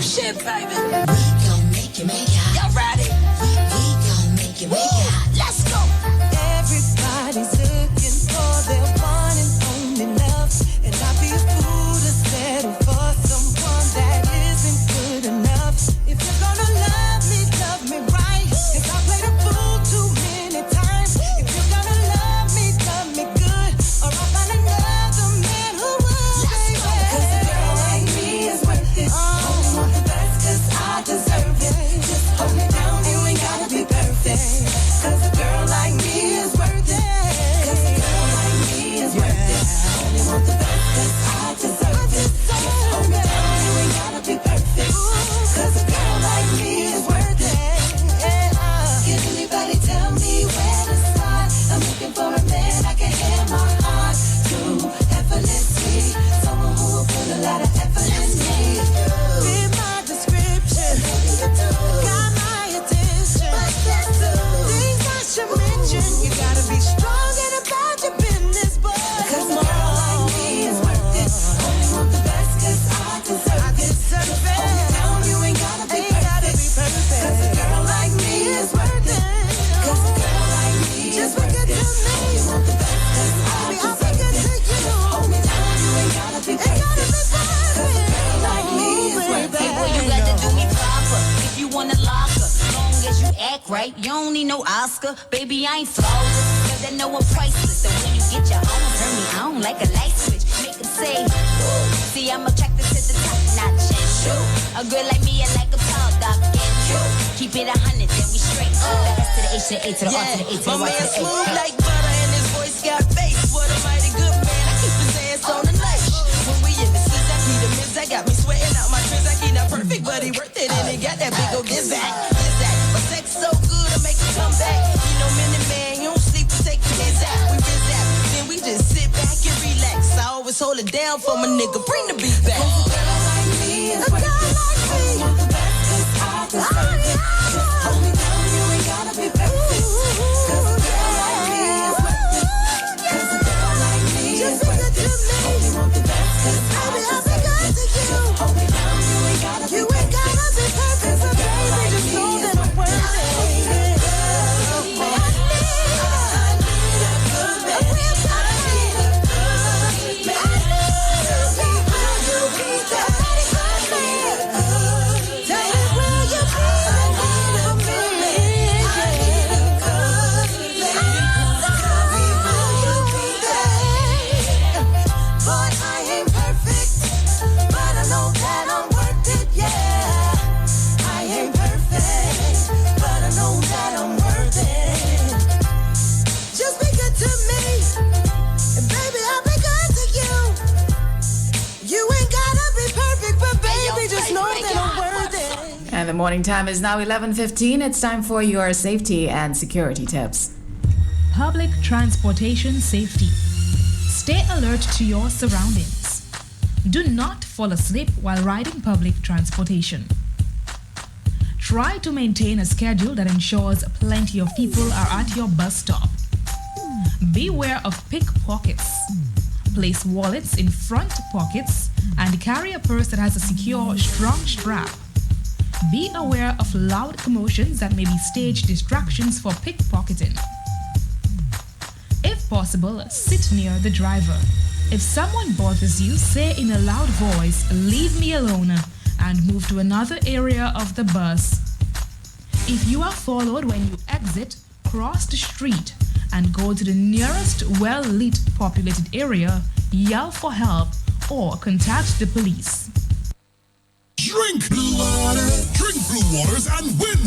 Shit, baby. We gon' make it hot. Y'all ready? We gon' make it hot. Let's go. Everybody's looking for their one and only love, and I'd be a fool to settle for someone that isn't good enough. If you're gonna love me right, 'cause I played a fool too many times. If you're gonna love me good, or I'll find another man who will. Let's go. 'Cause a girl like me is worth it. I deserve it. Just hold me down, you ain't gotta be perfect. 'Cause a girl like me is worth it. 'Cause a girl like me is worth it. Only want the best, 'cause I deserve it. Just hold me down, you ain't gotta be perfect. 'Cause a girl like me is worth it. Can anybody tell me where to start? I'm looking for a man I can hand my heart to. Effortlessly, someone who will put a lot of effort in me. Be my description. Got my attention. Things I should mention. You gotta be strong and about your business, boy. Because a girl like me is worth it. Only want the best, 'cause I deserve it. Hold me down, you ain't gotta be perfect. 'Cause a girl like me is worth it. 'Cause a girl like me is worth it. Only want the best, 'cause I deserve it. Hold me down, you ain't gotta be perfect. 'Cause a girl like me is worth it. Hey, boy, you got to do me proper if you wanna lock her. Long as you act right, you don't need no Oscar. Baby, I ain't flawless. that know I'm priceless. So when you get your own, turn me on like a light switch. Make them say, ooh. See, I'm attracted to the top notch and shoot. A girl like me, I like a tall, dark, and true. Keep it 100, then we straight. The S to the H to the A to the R to the A to the Y to the A. My man smooth like butter and his voice got bass. What a mighty good man. I keep his hands on the knife. When we in the seas, I keep the mids. I got me sweating out my dreams. I keep not perfect, but he worth it. And he got that big old gizzard. My sex so good, I make it come back. You know, man, you don't sleep to take your hands out. We rinse out, then we just sit back and relax. I always hold it down for my nigga. Bring the beat back. A girl like me is worth it. I want the best 'cause I deserve it. Just hold me down, you ain't gotta be perfect. 'Cause a girl like me is worth it. 'Cause a girl like me is worth it. Only want the best 'cause I deserve it. Just hold me down, you ain't gotta be perfect. 'Cause a girl like me is worth it. And the morning time is now 11:15. It's time for your safety and security tips. Public transportation safety. Stay alert to your surroundings. Do not fall asleep while riding public transportation. Try to maintain a schedule that ensures plenty of people are at your bus stop. Beware of pickpockets. Place wallets in front pockets and carry a purse that has a secure, strong strap. Be aware of loud commotions that may be staged distractions for pickpocketing. If possible, sit near the driver. If someone bothers you, say in a loud voice, "Leave me alone," and move to another area of the bus. If you are followed when you exit, cross the street and go to the nearest well-lit populated area, yell for help, or contact the police. Drink Blue Water. Drink Blue Waters and win.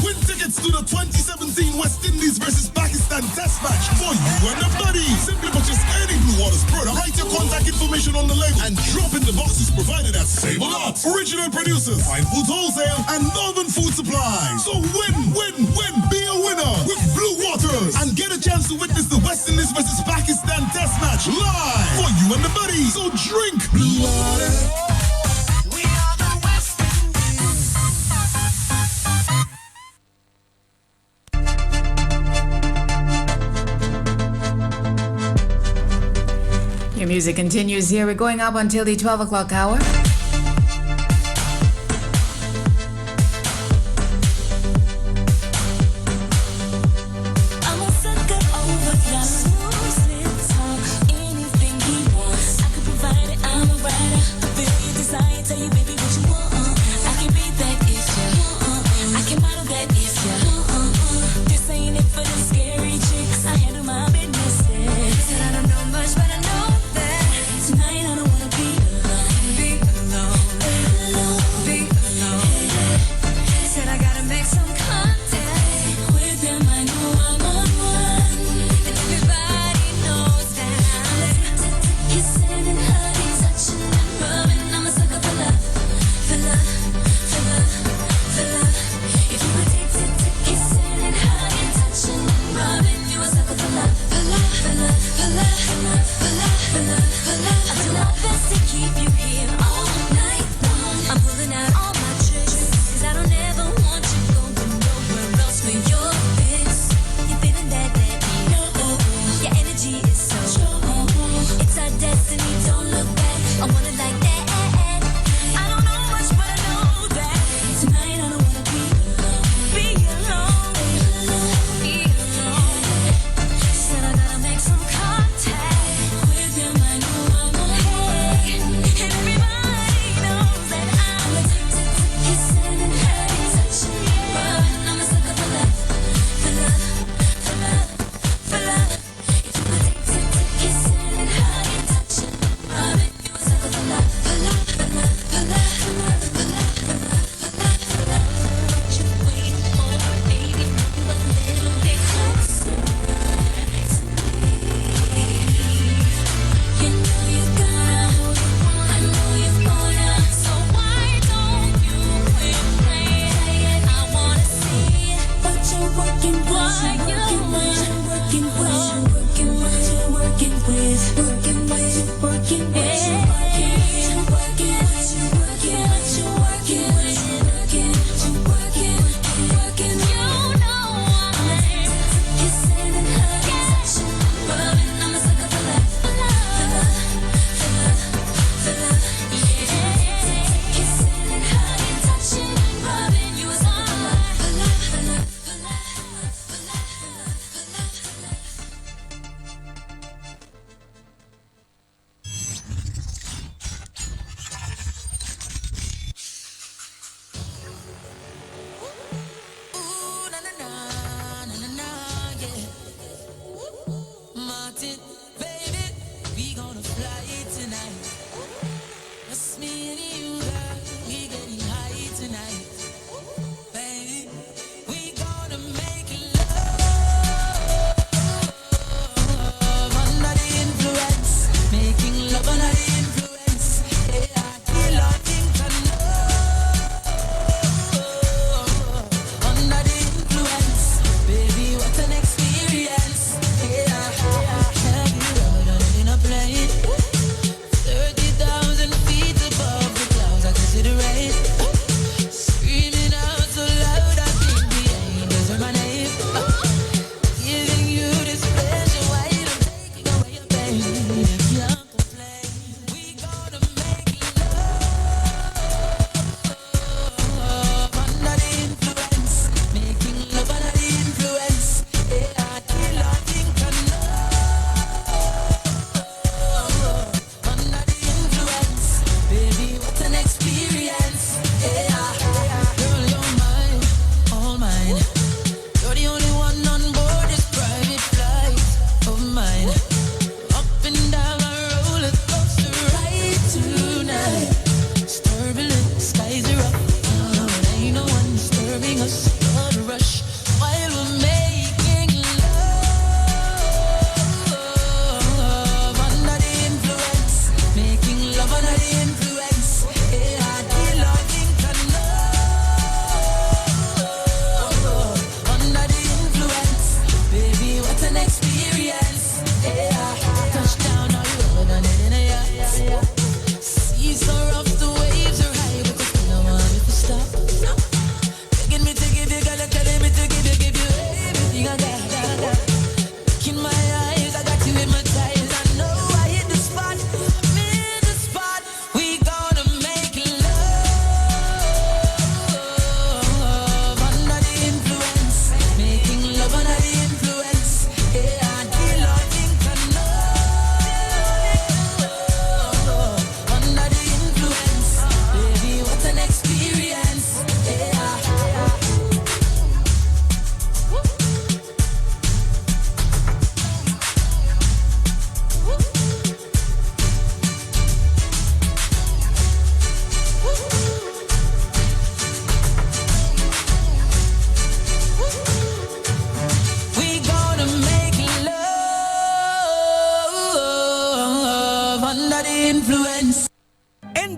Win tickets to the 2017 West Indies versus Pakistan Test match for you and the buddies. Simply purchase any Blue Waters product, write your contact information on the label, and drop in the boxes provided at Save A Lot. Original producers, Fine Foods Wholesale, and Northern Food Supply. So win. Be a winner with Blue Waters and get a chance to witness the West Indies versus Pakistan Test match live for you and the buddies. So drink Blue Water. Your music continues here. We're going up until the 12 o'clock hour. Tonight I don't wanna be alone.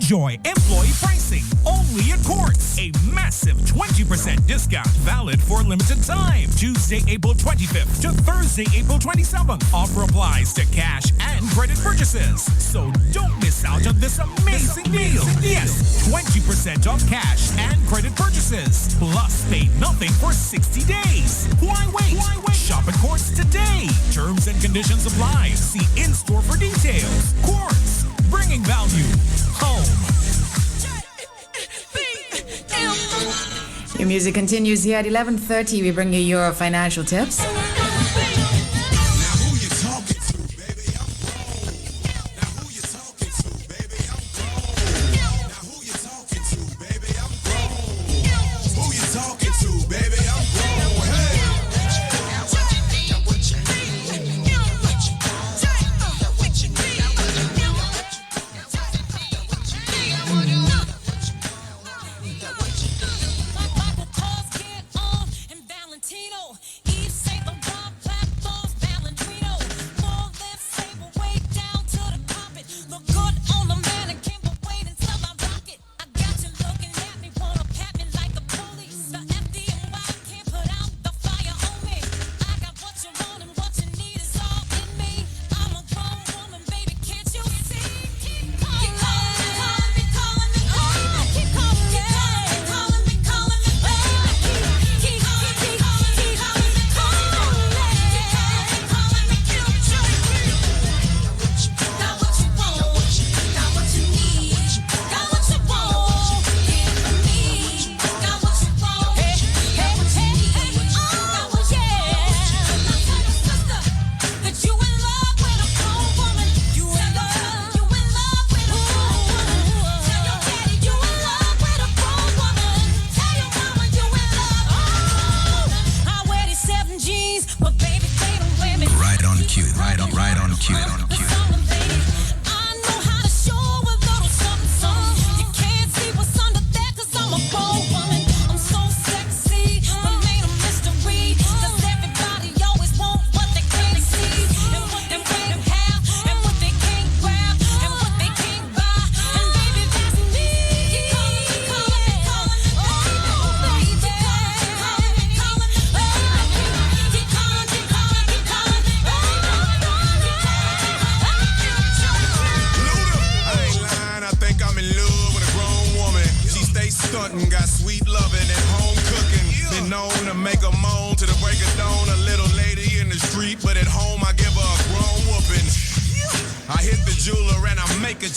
Enjoy employee pricing only at Courts. A massive 20% discount valid for a limited time. Tuesday, April 25th to Thursday, April 27th. Offer applies to cash and credit purchases. So don't miss out on this amazing deal. Yes, 20% off cash and credit purchases. Plus, pay nothing for 60 days. Why wait? Shop at Courts today. Terms and conditions apply. See in-store for details. Courts, bringing value home. Your music continues here at 11:30. We bring you your financial tips.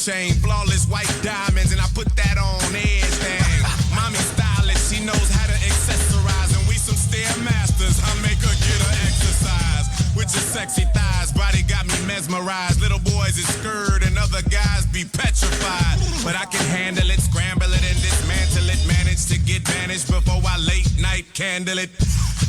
Chain, flawless white diamonds, and I put that on everything. Mommy stylish, she knows how to accessorize, and we some stair masters. I make her get her exercise with your sexy thighs. Body got me mesmerized. Little boys is scared, and other guys be petrified. But I can handle it, scramble it, and dismantle it. Manage to get vanished before I late night candle it.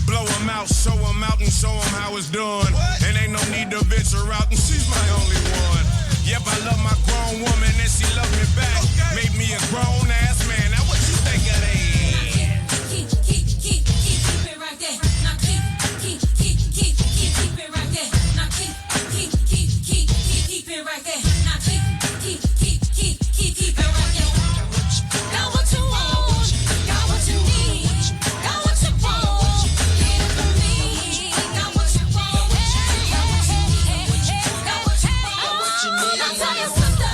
Blow them out, show them out, and show them how it's done. And ain't no need to venture out, and she's my only one. Yep, I love my grown woman and she loved me back. Made me a grown ass man. Now what you think of that? Keep it right there. Now keep it right there. Now keep it right there. Now keep it right there. Got what you want, got what you need, got what you want. Get it from me. Got what you want, got what you need. Got what you want. Now tell your sister.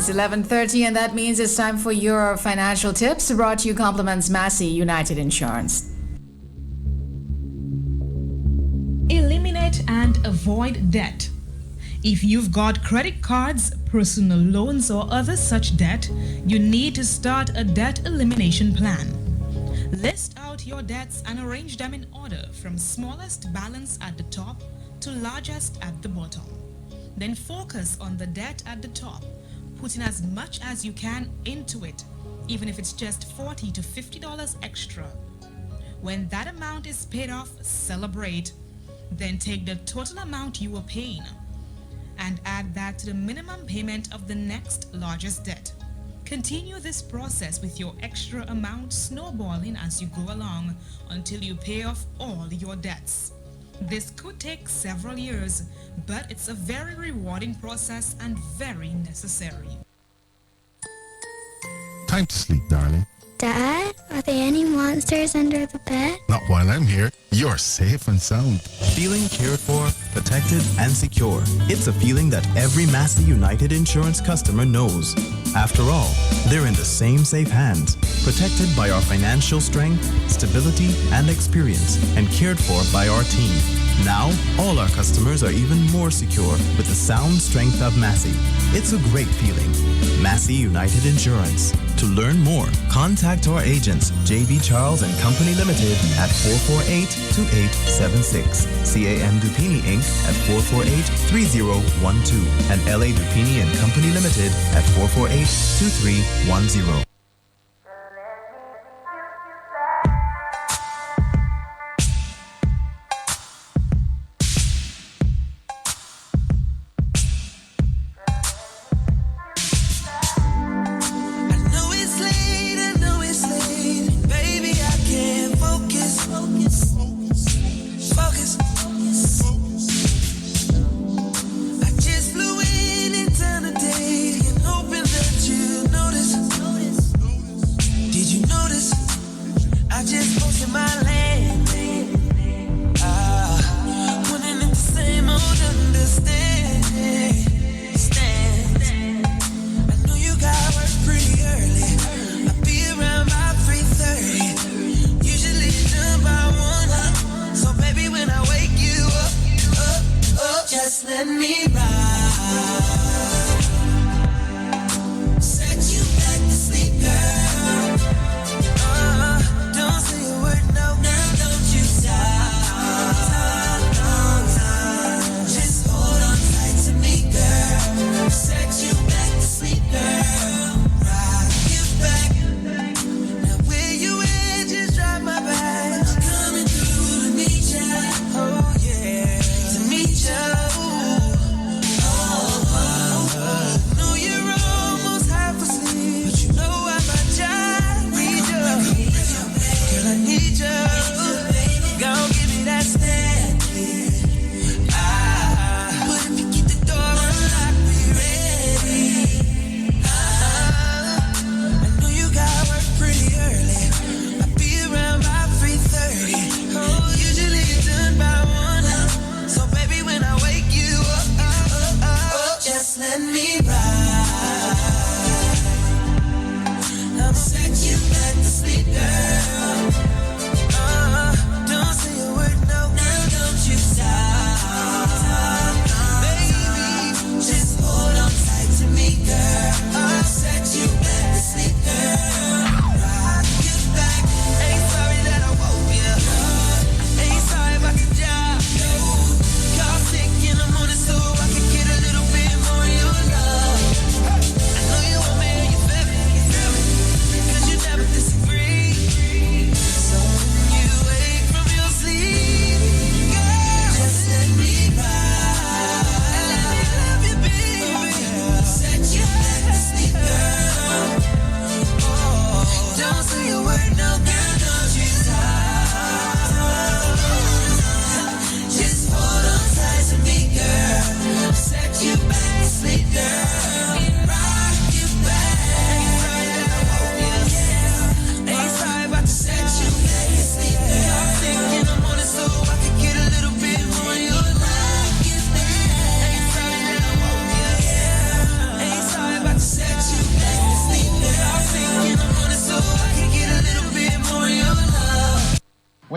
It's 11:30, and that means it's time for your financial tips. Brought to you compliments Massey United Insurance. Eliminate and avoid debt. If you've got credit cards, personal loans, or other such debt, you need to start a debt elimination plan. List out your debts and arrange them in order from smallest balance at the top to largest at the bottom. Then focus on the debt at the top, putting as much as you can into it, even if it's just $40 to $50 extra. When that amount is paid off, celebrate. Then take the total amount you were paying and add that to the minimum payment of the next largest debt. Continue this process with your extra amount snowballing as you go along until you pay off all your debts. This could take several years, but it's a very rewarding process and very necessary. Time to sleep, darling. Dad, are there any monsters under the bed? Not while I'm here. You're safe and sound. Feeling cared for, protected, and secure. It's a feeling that every Massey United Insurance customer knows. After all, they're in the same safe hands, protected by our financial strength, stability, and experience, and cared for by our team. Now, all our customers are even more secure with the sound strength of Massey. It's a great feeling. Massey United Insurance. To learn more, contact our agents, JB Charles and Company Limited at 448-2876, CAM Dupini Inc. at 448-3012, and LA Dupini and Company Limited at 448-2310.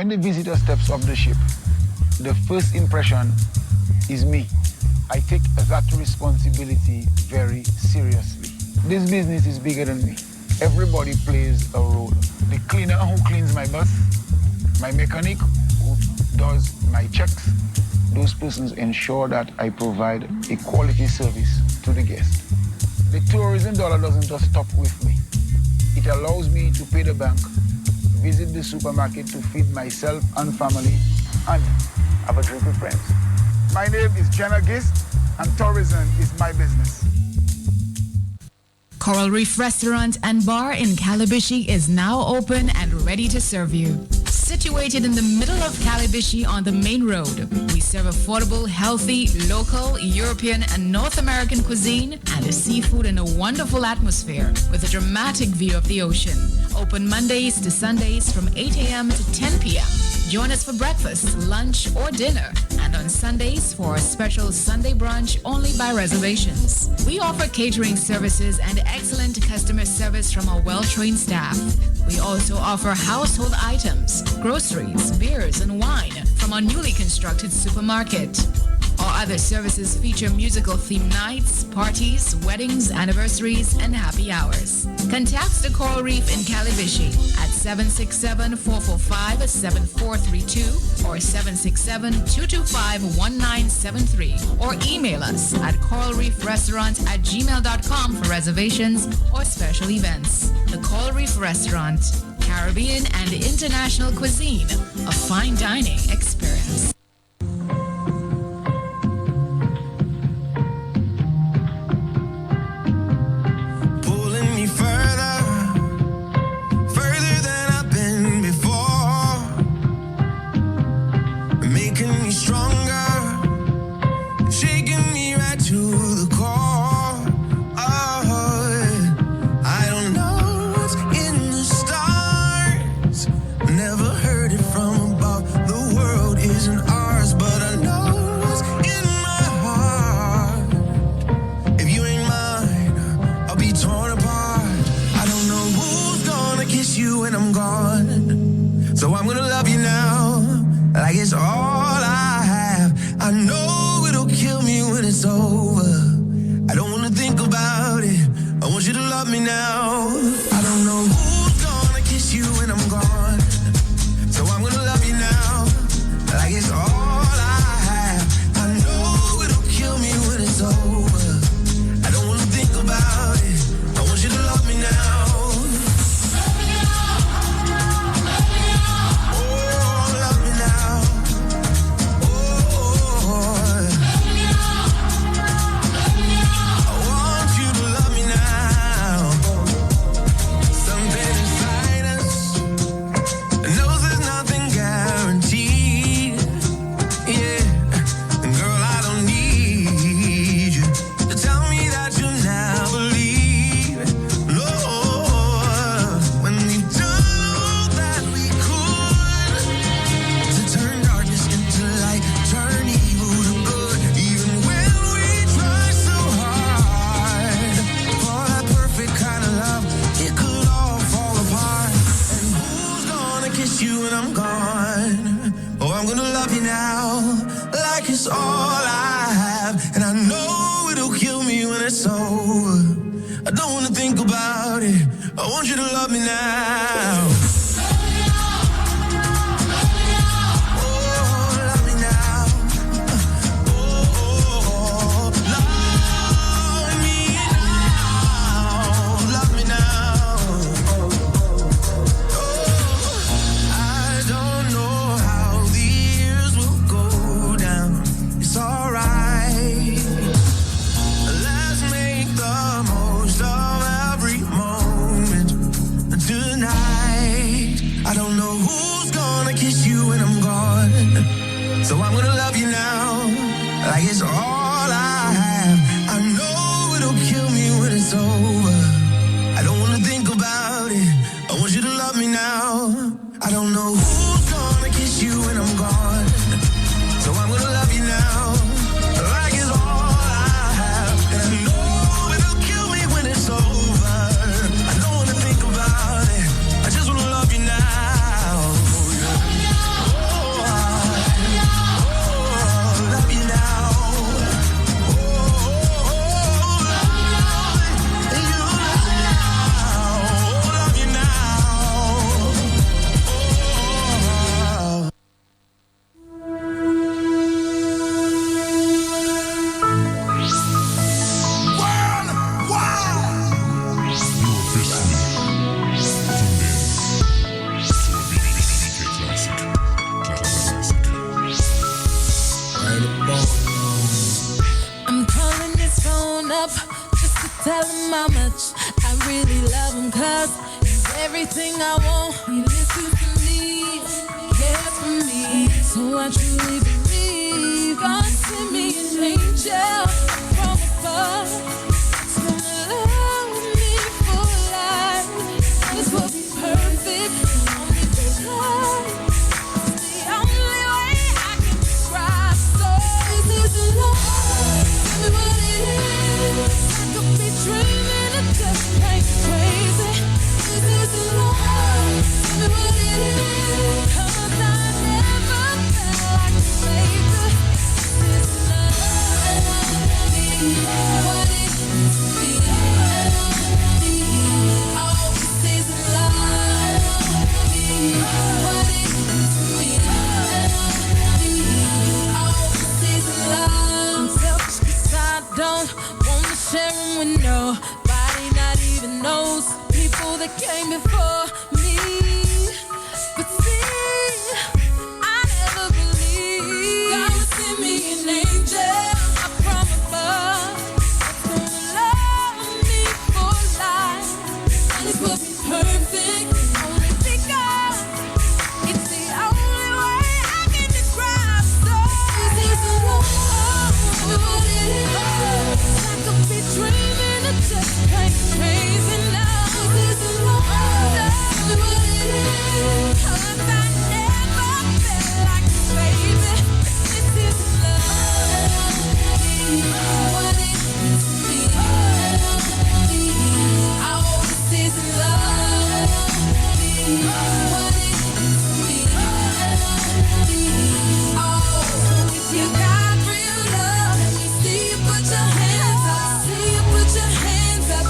When the visitor steps off the ship, the first impression is me. I take that responsibility very seriously. This business is bigger than me. Everybody plays a role. The cleaner who cleans my bus, my mechanic who does my checks, those persons ensure that I provide a quality service to the guest. The tourism dollar doesn't just stop with me. It allows me to pay the bank, visit the supermarket to feed myself and family, and have a drink with friends. My name is Jenna Gist, and tourism is my business. Coral Reef Restaurant and Bar in Calabishi is now open and ready to serve you. Situated in the middle of Calabishi on the main road, we serve affordable, healthy, local, European, and North American cuisine and the seafood in a wonderful atmosphere with a dramatic view of the ocean. Open Mondays to Sundays from 8 a.m. to 10 p.m. Join us for breakfast, lunch, or dinner, and on Sundays for a special Sunday brunch only by reservations. We offer catering services and excellent customer service from our well-trained staff. We also offer household items, groceries, beers, and wine from our newly constructed supermarket. Our other services feature musical theme nights, parties, weddings, anniversaries, and happy hours. Contact the Coral Reef in Calabishi at 767-445-7432 or 767-225-1973 or email us at coralreefrestaurant@gmail.com for reservations or special events. The Coral Reef Restaurant, Caribbean and international cuisine, a fine dining experience. So I'm gonna love you now, like it's all I have. I know it'll kill me when it's over. I don't wanna think about it. I want you to love me now. I don't know who's gonna kiss you when I'm gone. So I'm gonna love you now, like it's all I have. I know it'll kill me when it's over. I don't wanna think about it. I want you to love me now. It's all I have, and I know it'll kill me when it's over. I don't wanna think about it. I want you to love me now. Tonight calling up just to tell him how much I really love him, 'cause he's everything I want. He listens to me, cares for me, so I truly believe God sent me an angel from above. It's gonna love me for life. This will be perfect, only because it's the only way I can describe. So this is love. Tell me what it is. I could be dreaming of just plain crazy. This is love. Tell me what it is. 'Cause I never felt like this, baby. This is love. What it is to be. Oh, this is love. What it is to be. Oh, this is love. I'm selfish 'cause I don't wanna share 'em with nobody, not even those people that came before me. But see, I never believed God would send me an angel up from above that's gonna love me for life, and it will be perfect only because it's the only way I can describe. So this is love. What it is. I could be dreaming of just plain crazy now. This is love. What it is. 'Cause I never felt like this, baby. This is love. What it is to be. Oh, this is love. What it is to be. Oh, so if you got real love, let me see you put your hands up. See you put your hands up.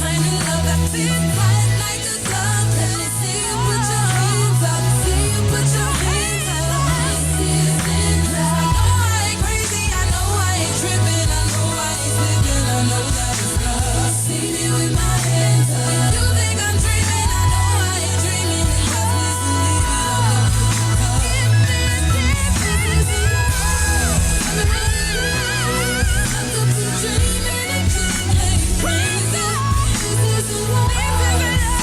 Kind of love that fits right like a glove. Let me see you put your hands up. See you put your hands up. This is love. I know I ain't crazy. I know I ain't tripping. I know I ain't slipping. I know that it's love. See me with my hands up. You think I'm dreaming? I know I ain't dreaming. Just listen, leave it alone. This is love. I could be dreaming and just plain crazy. This is love.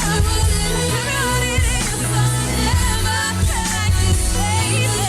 What it is. I never felt like this, baby.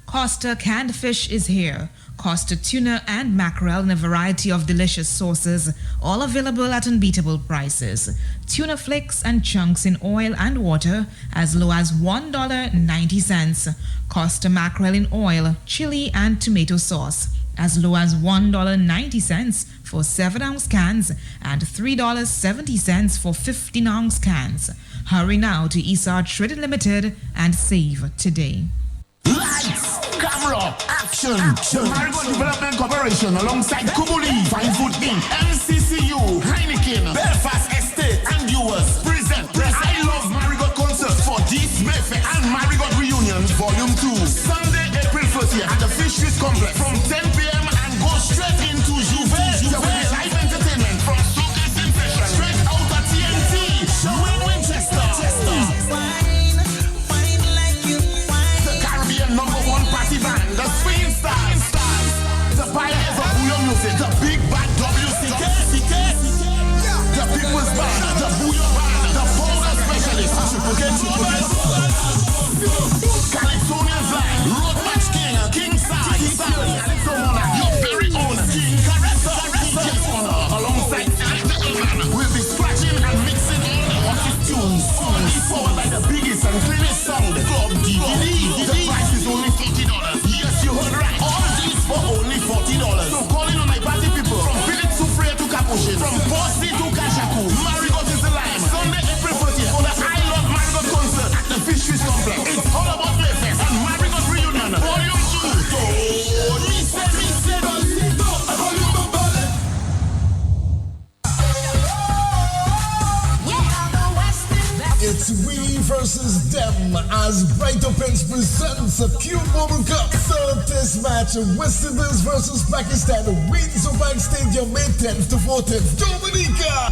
Costa canned fish is here. Costa tuna and mackerel in a variety of delicious sauces, all available at unbeatable prices. Tuna flakes and chunks in oil and water as low as $1.90. Costa mackerel in oil, chili and tomato sauce as low as $1.90 for 7-ounce cans and $3.70 for 15-ounce cans. Hurry now to Esau Traded Limited and save today. Lights, camera, action. Marigold Development Corporation alongside Kubuli, Fine Food Inc., MCCU, Heineken, Belfast Estate, and yours present the I Love Marigold concert for this Mayfest and Marigold Reunion Volume 2. Sunday, April 30th at the Fisheries Complex from 10 p.m. and go straight into Juve. Live entertainment from Soca Sensation straight out of TNT. Win Winchester. #1 party band, the Swing Stars, the Pioneers of Bouillon Music, the Big Bad WCK, the People's Band, the Bouillon Band, the Powder Specialist, Calypsonian Line, Road Match King, King Size, versus them as Bright Opens presents a Cube Mobile Cup. Third test match, West Indies versus Pakistan, Windsor Bank Stadium, May 10th to 14th, Dominica.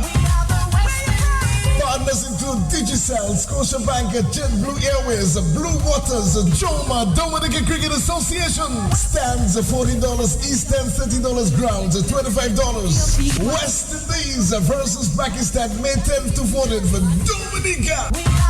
Partners include Digicel, Scotiabank, JetBlue Airways, Blue Waters, Joma, Dominica Cricket Association. Stands $14, East End $30, grounds $25. West Indies versus Pakistan, May 10th to 14th, Dominica.